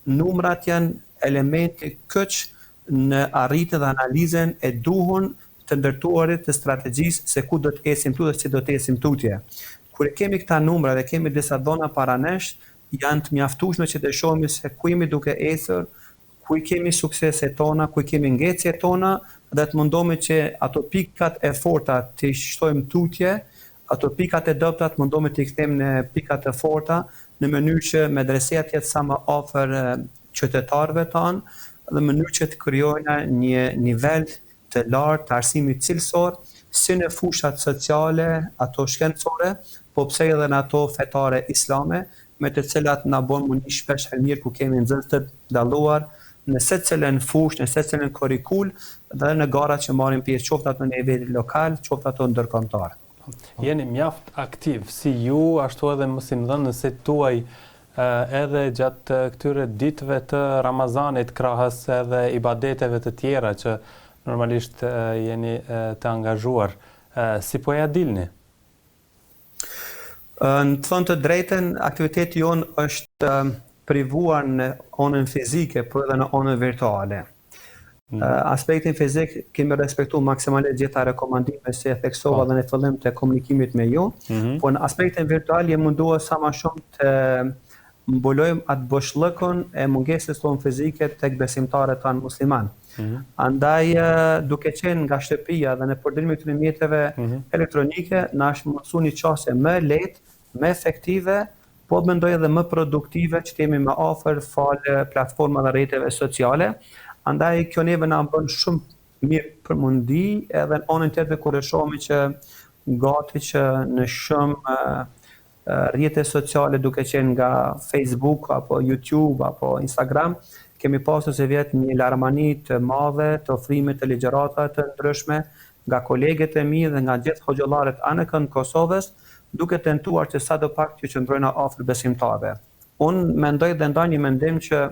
numrat janë elementi kyç në arritjen dhe analizën e duhur të ndërtuarit të strategjisë se ku do të ecim tutje dhe si do të ecim tutje. Kur e kemi këta numra dhe kemi disa dhona para nesh, janë të mjaftueshme që të shohim se ku jemi duke ecur, ku i kemi sukseset tona, ku i kemi ngecjet tona dhe të mundohemi që ato pikat e forta të shtojmë tutje, ato pikat e dobta të mundohemi të i kthejmë në pikat e forta në mënyrë që medresia të jetë sa më afër qytetarëve tanë dhe në mënyrë që të krijojnë një nivel të lartë të arsimit cilësor si në fushat sociale, ato shkencore, po pse edhe në ato fetare islame, me të cilat na bën mundi shpesh herë mirë ku kemi nxënës të dalluar në secilën fushë, në secilën kurrikul dhe në garat që marrin pjesë qoftë ato në nivel lokal, qoftë ato ndërkombëtar. Jeni mjaft aktiv si ju, ashtu edhe mësimdhënësit tuaj edhe gjatë këtyre ditëve të Ramazanit, krahas edhe ibadeteve të tjera që normalisht jeni të angazhuar. Si po ja dilni? Në të thënë të drejtën, aktiviteti jonë është privuar në onën fizike, por edhe në onën virtuale. Aspektin fizik kemi respektuar maksimalisht gjitha rekomandime që e theksova dhe në fillim të komunikimit me ju, por në aspektin virtual jemi munduar sa më shumë të mbulojmë atë boshllëkun e mungesës tonë fizike tek besimtarët tanë musliman. Andaj duke qenë nga shtëpia dhe në përdorimin e këtyre mjeteve elektronike, na është mundsuar një çështje më lehtë, më efektive, po mendoj edhe më produktive që jemi më afër falë platformave dhe rrjeteve sociale. Andaj kjo neve na bën shumë mirë për mundi, edhe në anën tjetër kur e shohim që gati që në shumë rrjete sociale duke qenë nga Facebook apo YouTube apo Instagram, kemi pasur se vjet një larmani të madhe të ofrimit të ligjërata të ndryshme nga kolegët e mi dhe nga gjithë hoxhallarët anëkën Kosovës, duke tentuar që sadopak të qëndrojnë afër besimtarëve. Unë mendoj dhe ndaj një mendim që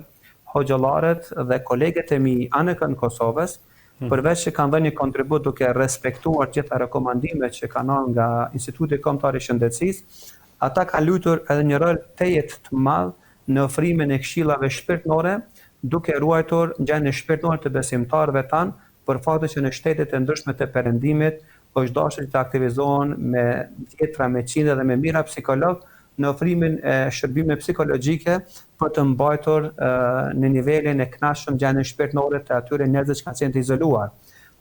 hoxhallarët dhe kolegët e mi anëkën Kosovës, përveç që kanë dhënë një kontribut duke respektuar gjitha rekomandimet që kanë ardhur nga Instituti Kombëtar i Shëndetësisë, ata kanë luajtur edhe një rol tejet të madh në ofrimin e këshillave shpirtërore, duke ruajtur gjendjen shpirtërore të besimtarëve tanë, për faktin që në shtetet e ndryshme të perëndimit është dashur të aktivizohen me dhjetra, me qindra dhe me mijëra psikolog në ofrimin e shërbime psikologjike për të mbajtur në nivelin e kënaqshëm gjendjen shpirtërore të atyre njerëzve që kanë qenë të izoluar.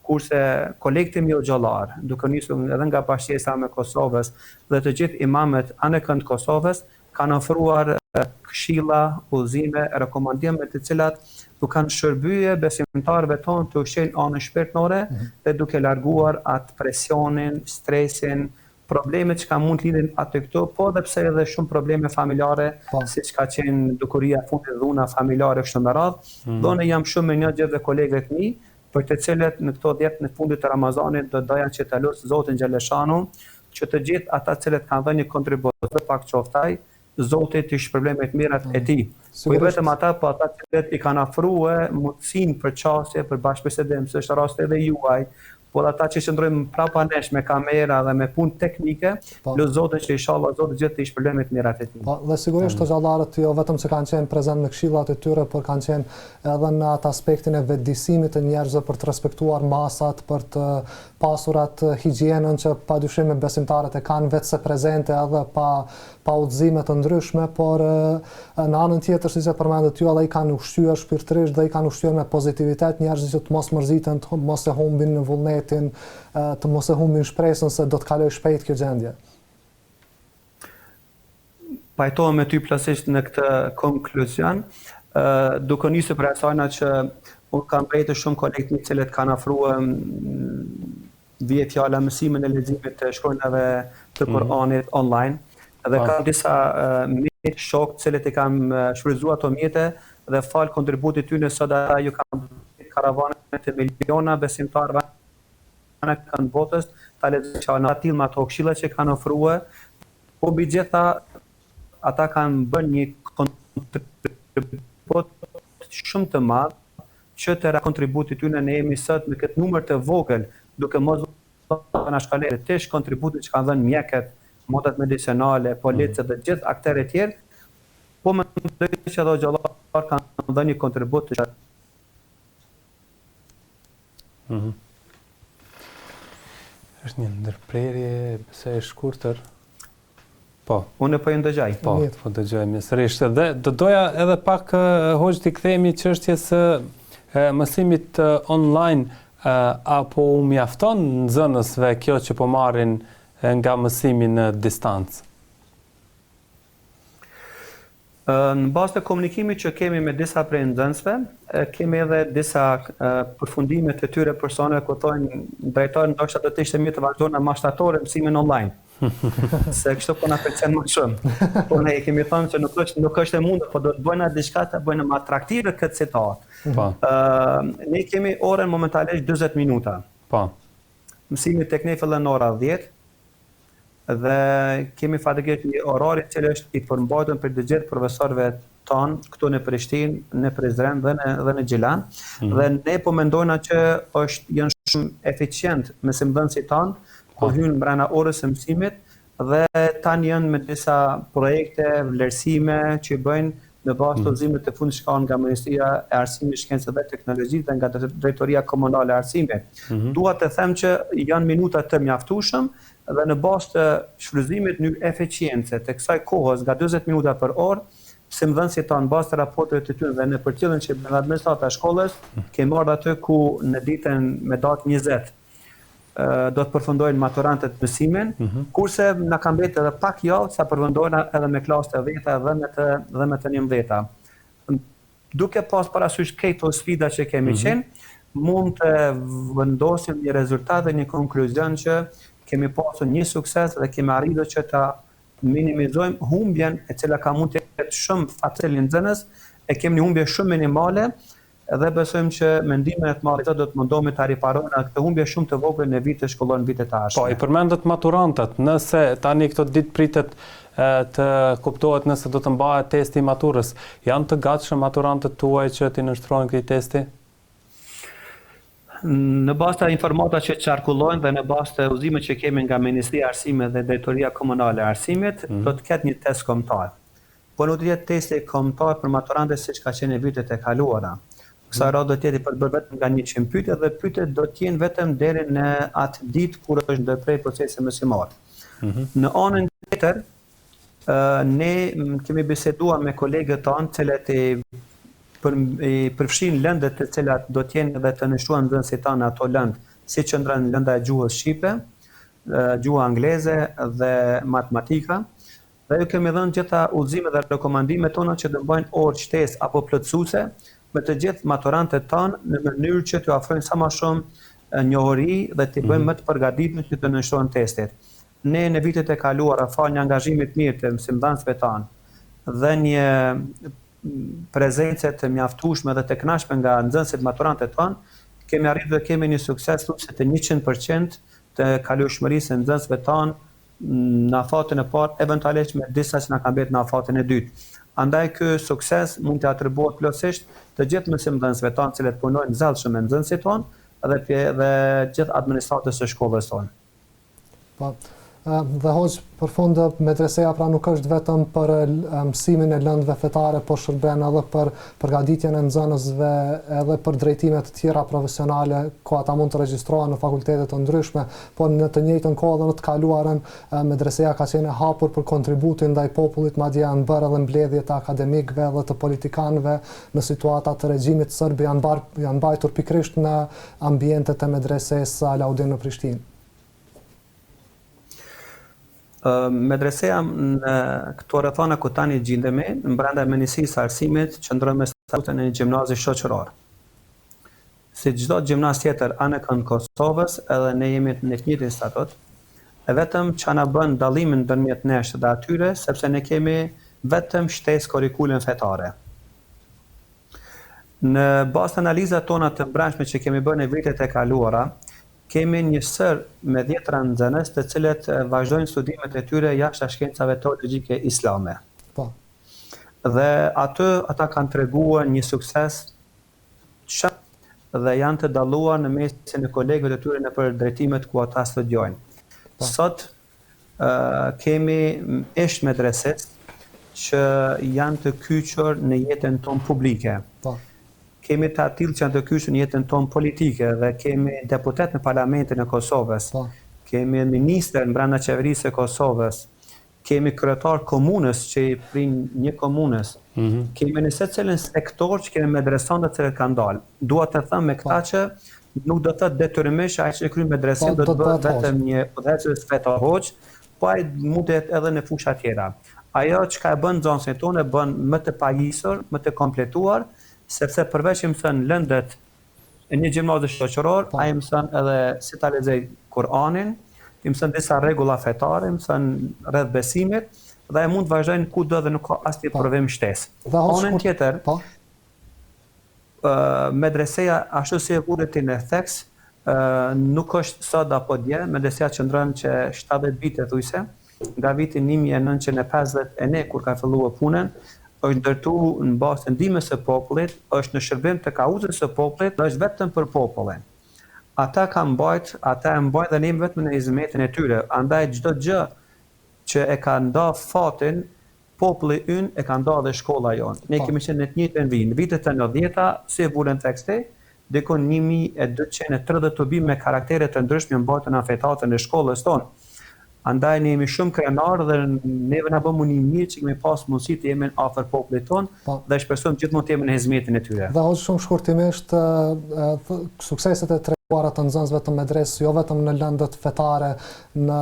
Kurse kolegët e mi hoxhallar, duke nisur edhe nga Bashkia Islame e Kosovës dhe të gjithë imamet anëkën të Kosovës, kanë ofruar këshilla, udhëzime, rekomandime të cilat u kanë shërbyer besimtarëve tonë të ushqejnë anën shpirtërore dhe duke larguar atë presionin, stresin, problemet që ka mund të lidhen aty këto, po edhe pse edhe shumë probleme familjare, siç ka qenë dukuria e fundit, dhuna familjare kështu me radhë. Donë jam shumë me një gjithë dhe kolegët mi, për të cilët në këto 10 në fundit të Ramazanit do doja që ta lut Zotin Xhaleshanu që të gjithë ata të cilët kanë dhënë një kontribut të pak qoftaj, Zoti t'i shpërblet mirat e tij. Po vetëm ata, po ata të cilët i kanë ofruar mundësinë për çështje, për bashkëbisedim, se është rasti edhe juaj, por ata që qëndrojmë prapa nesh me kamera dhe me punë teknike, lut Zotin që inshallah Zoti gjithë t'i shpërblet mirat e tij. Po, dhe sigurisht hoxhallarët jo vetëm se kanë qenë prezent në këshillat e tyre, por kanë qenë edhe në atë aspektin e vetëdijësimit të njerëzve për të respektuar masat, për të pasur atë higjienën që padyshim besimtarët e kanë vetëse prezente edhe pa udhëzime të ndryshme, por në anën tjetër, siç e përmendët ju, edhe i kanë ushqyer shpirtërisht dhe i kanë ushqyer me pozitivitet njerëzit që të mos mërziten, të mos e humbin në vullnetin, të mos e humbin shpresën se do të kaloj shpejt kjo gjendje. Pajtohem me ty plotësisht në këtë konkluzion, duke nisur për asajna që unë kam mbajtur shumë kolegë të cilët kanë ofruar vije fjala mësimin e leximit të shkronjave të Kuranit online. Dhe kam disa mjetë shok të cilët i kam shfrytzuar ato mjete dhe fal kontributit tyre sot ata ju kanë karavane të miliona besimtarëve në kanë botës, ta lexojnë në atil me ato këshilla që kanë ofruar, po mbi gjitha ata kanë bërë një kontribut shumë të madh që të kontributit tyre ne jemi sot me këtë numër të vogël, duke mos na shkalere tesh kontributit që kanë dhënë mjekët, modat medicinale, policët dhe gjithë aktorët e tjerë, po mendoj që ato xhallar kanë dhënë një kontribut të Është një ndërprerje se e shkurtër. Po. Unë po ju ndëgjoj. Po dëgjojmë sërish. Dhe do doja edhe pak hoqë t'i kthehemi çështjes së mësimit online, apo u mjafton nxënësve kjo që po marrin nga mësimi në distancë? Në bazë të komunikimit që kemi me disa prej nxënësve, kemi edhe disa përfundime të tyre persone ku thonë drejtori ndoshta do të ishte mirë të vazhdojnë mashtatore mësimin online. Se kështu po na pëlqen më shumë. Po ne kemi thënë se nuk është e mundur, po do të bëjnë diçka të bëjnë më atraktive këtë situatë. Po. Ne kemi orën momentalisht 40 minuta. Po. Mësimi tek ne fillon ora 10. Dhe kemi fatikisht një orari i cili është i përmbajtur për të gjithë profesorëve tanë këtu në Prishtinë, në Prizren dhe në Gjilan. Dhe ne po mendojna që janë shumë eficient mësimdhënësit tanë, po hynë brenda orës së mësimit dhe tani janë me disa projekte, vlerësime që i bëjnë në bazë të udhëzimit të fundit që kanë nga Ministria e Arsimit, Shkencës dhe Teknologjisë dhe nga Drejtoria Komunale e Arsimit. Dua të them që janë minuta të mjaftueshëm dhe në bazë të shfrytëzimit në eficiencë të kësaj kohës nga 40 minuta për orë, mësimdhënësit tanë bazë të raporteve të tyre dhe në përcjelljen që bën administrata e shkollës, kemi marrë atë ku në ditën me datë 20 do të përfundojnë maturantët mësimin, kurse na ka mbetur edhe pak javë sa përfundojnë edhe me klasë të 10 dhe me të 11. Duke pas parasysh këto sfida që kemi qenë, mund të vendosim një rezultat dhe një konkluzion që kemi pasur një sukses dhe kemi arritur që ta minimizojmë humbjen e cila ka mund të jetë shumë fatale në nxënës, e kemi një humbje shumë minimale dhe besojmë që me ndihmën e të marrë do të mundohemi ta riparojmë këtë humbje shumë të vogël në vitet shkollor në vitet e ardhshme. Po, i përmendet maturantët, nëse tani këto ditë pritet të kuptohet nëse do të mbahet testi i maturës, janë të gatshëm maturantët tuaj që t'i nështrojnë këtij testi? Në bazë të informatave që qarkullojnë dhe në bazë të udhëzimeve që kemi nga Ministria e Arsimit dhe Drejtoria Komunale e Arsimit, do të ketë një test kombëtar. Po nuk do të jetë testi kombëtar për maturantët siç ka qenë vitet e kaluara. Kësaj radhë do të jetë i përbërë vetëm nga 100 pyetje dhe pyetjet do të jenë vetëm deri në atë ditë kur është ndërprer procesi mësimor. Në anën tjetër, ne kemi biseduar me kolegët tanë, cilët i përfshin lëndet të cilat do të jenë dhe të nështruar nxënësit tanë ato lëndë, si qëndron lënda e gjuhës shqipe, gjuha angleze dhe matematika. Dhe ju kemi dhënë gjitha udhëzime dhe rekomandime tona që të bëjnë orë shtesë apo plotësuese me të gjithë maturantët tanë në mënyrë që t'u ofrojnë sa më shumë njohuri dhe t'i bëjmë më të përgatitur që të nështrojnë testet. Ne në vitet e kaluara fal një angazhimi të mirë të mësimdhënësve tanë dhe një prezencë të mjaftueshme dhe të kënaqshme nga nxënësit maturantët tanë, kemi arritur dhe kemi një sukses thuajse të 100% të kalueshmërisë së nxënësve tanë në afatin e parë, eventualisht me disa që na kanë mbetur në afatin e dytë. Andaj ky sukses mund të atribuohet plotësisht të gjithë mësimdhënësve tanë, cilët punojnë zellshëm me nxënësit tonë dhe gjithë administratës së shkollës tonë. Po. Dhe hoqë, për fund, medreseja pra nuk është vetëm për mësimin e lëndëve fetare, por shërben edhe për përgatitjen e nxënësve, edhe për drejtimet të tjera profesionale, ku ata mund të regjistrohen në fakultetet të ndryshme, por në të njëjtën kohë dhe në të kaluarën, medreseja ka qenë e hapur për kontributin ndaj popullit, madje janë bërë edhe mbledhje të akademikëve dhe të politikanëve në situata të regjimit serb, janë mbajtur pikërisht në ambientet e medresesë Alaudin në Prishtinë. Medreseja në këto rrethana ku tani gjendemi, brenda Ministrisë së Arsimit, qëndron me statutën e një gjimnazi shoqëror. Si çdo gjimnaz tjetër anë Kosovës, edhe ne jemi në të njëjtin statut, e vetëm që na bën dallimin ndërmjet nesh dhe atyre, sepse ne kemi vetëm shtesë kurrikulën fetare. Në bazë të analizave tona të brendshme që kemi bërë në vitet e kaluara, kemi një sër me 10 nxënës të cilët vazhdojnë studimet e tyre jashtë shkencave teologjike islame. Po. Dhe ata kanë treguar një sukses dhe janë të dalluar në mesin e kolegëve të tyre në për drejtimet ku ata studiojnë. Po. Sot kemi ish medreses që janë të kyçur në jetën tonë publike. Po. kemi të tillë që janë të kyshën jetën tonë politike dhe kemi deputet në Parlamentin e Kosovës, Po. kemi ministër në brenda qeverisë e Kosovës, kemi kryetar komunës që i prin një komunës, kemi në secilin sektor që kemi medresante të cilët kanë dalë. Dua të them me këta që nuk do të thotë detyrimisht ai që kryen medresin do të bëhet vetëm një udhëheqës fetar hoç, po ai mund të jetë edhe në fusha tjera. Ajo që e bën nxënësin tonë e bën më të pajisur, më të kompletuar, sepse përveç që mëson lëndet e një gjimnazit shoqëror, ai mëson edhe si ta lexoj Kur'anin, i mëson disa rregulla fetare, mëson rreth besimit dhe ai mund të vazhdojnë kudo dhe nuk ka asnjë provim shtesë. Anën tjetër, medreseja ashtu si e kurrë në theks, nuk është sot apo dje, medreseja qëndron që 70 vite thujse, nga vitin 1951 kur ka filluar punën, është ndërtuar në bazë të ndihmës së popullit, është në shërbim të kauzës së popullit, dhe është vetëm për popullin. Ata e mbajnë dhe ne vetëm në hizmetin e tyre, andaj çdo gjë që e ka nda fatin, populli ynë e ka nda dhe shkolla jonë. Ne kemi qenë në të njëjtën vit, në vitet e 90-ta, si e vulën teksti, dikon 1230 tubi me karaktere të ndryshme mbajtën afetatën e shkollës tonë. Andaj ne jemi shumë krenarë dhe neve na bën një mirë që kemi pas mundësi të jemi afër popullit tonë dhe shpresojmë gjithmonë të jemi në hizmetin e tyre. Dhe hoqë shumë shkurtimisht, sukseset e treguara të nxënësve të medresës, jo vetëm në lëndët fetare, në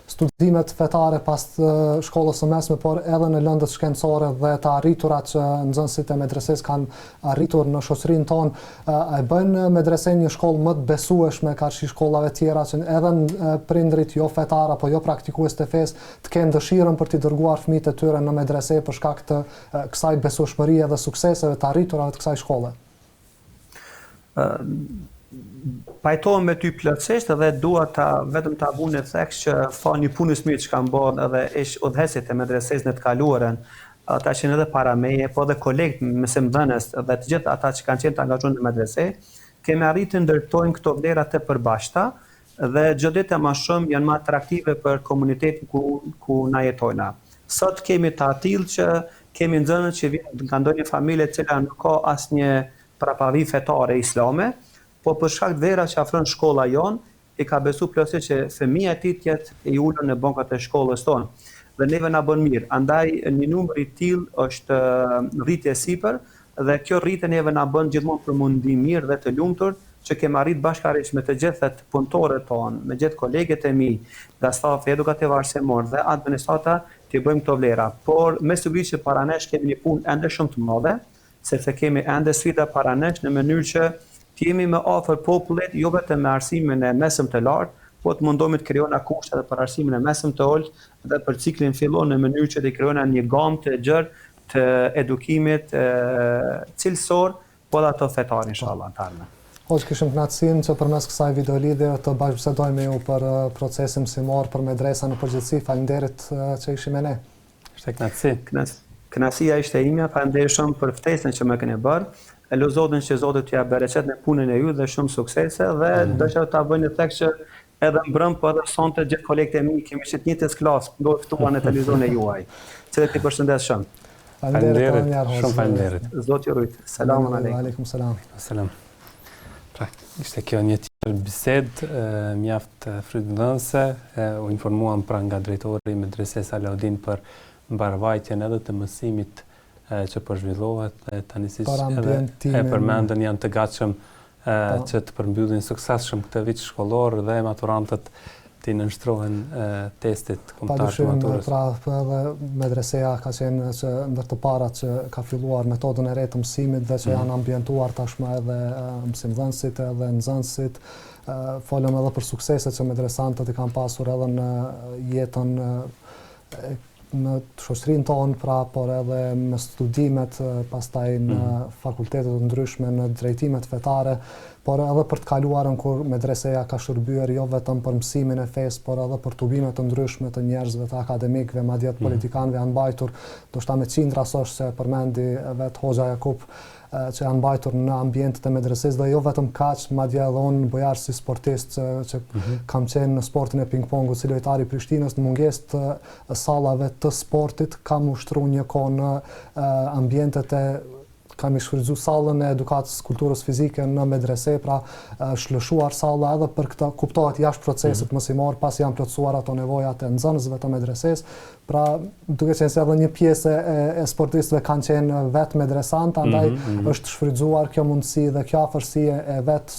studimet fetare pas shkollës së mesme, por edhe në lëndët shkencore dhe të arriturat që nxënësit e medresës kanë arritur në shoqërinë tonë, e bën medresen një shkollë më të besueshme karshi shkollave tjera që edhe prindrit jo fetar apo jo praktikues të fesë të kenë dëshirën për t'i dërguar fëmijët e tyre në medrese për shkak të kësaj besueshmërie dhe sukseseve të arriturave të kësaj shkolle. Pajtohem me ty plotësisht dhe dua vetëm ta vënë në theks që fa një punë mirë që kanë bërë edhe ish udhëheqësit e medresës në të kaluarën, ata që janë edhe para meje, po edhe kolegët mësimdhënës dhe të gjithë ata që kanë qenë të angazhuar në medrese, kemi arritur të ndërtojmë këto vlera të përbashkëta dhe çdo ditë më shumë janë më atraktive për komunitetin ku na jetojna. Sot kemi të tillë që kemi nxënës që vjen nga ndonjë familje e cila nuk ka asnjë prapavi fetare islame, po për shkak të vera që afron shkolla jon, i ka besu plotësisht që fëmia e tij të jetë i ulur në bankat e shkollës tonë. Dhe neve na bën mirë. Andaj një numër i tillë është rritje sipër dhe kjo rritje neve na bën gjithmonë për mundim mirë dhe të lumtur që kemi arrit bashkërisht me të gjithët punëtorët tonë, me gjithë kolegët e mi, nga stafi edukativ arsimor dhe administrata të bëjmë këto vlera. Por me sigurisht që para nesh kemi një punë ende shumë të madhe, sepse kemi ende sfida para nesh në mënyrë që të jemi më afër popullit, jo vetëm me arsimin e mesëm të lartë, po të mundohemi të krijojmë kushte edhe për arsimin e mesëm të ulët dhe për ciklin fillon në mënyrë që të krijojmë një gamë të gjerë të edukimit cilësor, po edhe ato fetar inshallah tani. Hoqë kishim kënaqësinë që përmes kësaj videolidhje të bashkëbisedojmë me ju për procesin mësimor për medresa në përgjithësi. Faleminderit që ishim me ne. Ishte kënaqësi. Kënaqësia ishte imja, faleminderit shumë për ftesën që më keni bërë. E lu Zotin që Zoti t'ja bereqet në punën e ju dhe shumë suksese dhe do që ta bëjnë në tek që edhe mbrëm po edhe sonte gjithë kolegët e mi kemi qenë të njëjtës klasë, do ftuar në televizionin e juaj. Cilët i përshëndes shumë. Faleminderit, shumë faleminderit. Zoti ju rujt. Selamun alejkum. Aleikum selam. Selam. Pra, ishte kjo një tjetër bisedë mjaft frytëdhënëse, u informuam pra nga drejtori i medresës Alaudin për mbarvajtjen edhe të mësimit që zhvillohet dhe tani siç edhe përmendën janë të gatshëm që të përmbyllin suksesshëm këtë vit shkollor dhe maturantët të nënshtrohen testit kombëtar të maturës. Pra edhe medreseja ka qenë që ndër të parat që ka filluar metodën e re të mësimit dhe që janë ambientuar tashmë edhe mësimdhënësit edhe nxënësit. Folëm edhe për sukseset që medresantët i kanë pasur edhe në jetën në shoqërinë tonë, pra, por edhe me studimet, pastaj në fakultetet të ndryshme, në drejtimet fetare, por edhe për të kaluarën kur medreseja ka shërbyer jo vetëm për mësimin e fesë, por edhe për tubimet të ndryshme të njerëzve, të akademikëve, madje të politikanëve janë mbajtur, ndoshta me qindra sosh që përmendi vetë Hoxha Jakub, që janë mbajtur në ambientet e medresës dhe jo vetëm kaq, madje edhe unë bojar si sportist që kam qenë në sportin e ping-pongut si lojtari i Prishtinës, në mungesë të sallave të sportit kam ushtruar një kohë në ambientet e kam i shfrytzu sallën e edukatës kulturës fizike në medrese, pra shlëshuar salla edhe për këtë kuptohet jashtë procesit mësimor, pas janë plotësuar ato nevojat e nxënësve të medreses. Pra, duke qenë se edhe një pjesë e sportistëve kanë qenë vetë medresant, andaj është shfrytzuar kjo mundësi dhe kjo afërsie e vetë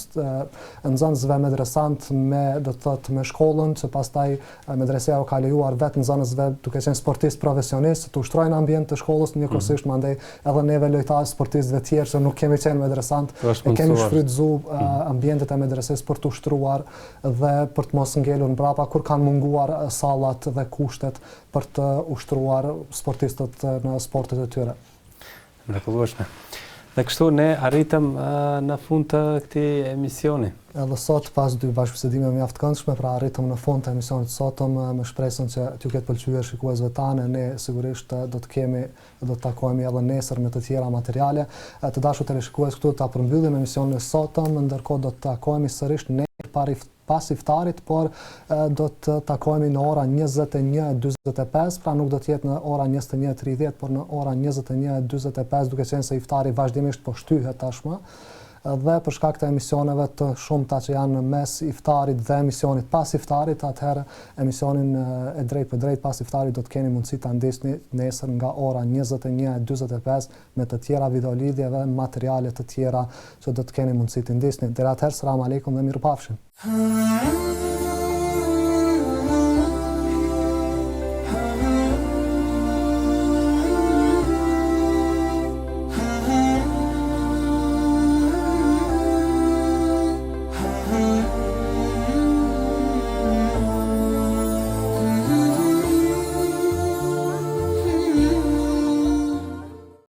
nxënësve medresant me shkollën, që pastaj medreseja u ka lejuar vetë nxënësve duke qenë sportist profesionist, të ushtrojnë ambient të shkollës, njëkohësisht mandej edhe neve lojtarë sportistëve tjerë që nuk kemi qenë medresant, e kemi shfrytzu ambientet e medreses për të ushtruar dhe për të mos ngelur mbrapa kur kanë munguar sallat dhe kushtet për të ushtruar sportistët në sportet e tyre. Mrekullueshme. Dhe kështu ne arritëm në fund të këtij emisioni. Edhe sot, pas 2 bashkëbisedimeve mjaft të këndshme, pra arritëm në fund të emisionit sotëm me shpresën që t'ju ketë pëlqyer shikuesve tanë, ne sigurisht do të takohemi edhe nesër me të tjera materiale. Të dashur teleshikues, këtu ta përmbyllim emisionin e sotëm, ndërkohë do të takohemi sërish pas iftarit, por do të takohemi në ora 21:45, pra nuk do të jetë në ora 21:30, por në ora 21:45, duke qenë se iftari vazhdimisht po shtyhet tashmë. Dhe për shkak të emisioneve të shumta që janë mes iftarit dhe emisionit pas iftarit, atëherë emisionin e drejt për drejt pas iftarit do të keni mundësi ta ndisni nesër nga ora 21:45 me të tjera videolidhje dhe materiale të tjera që do të keni mundësi të ndisni. Deri atëherë, selam aleikum dhe mirupafshim.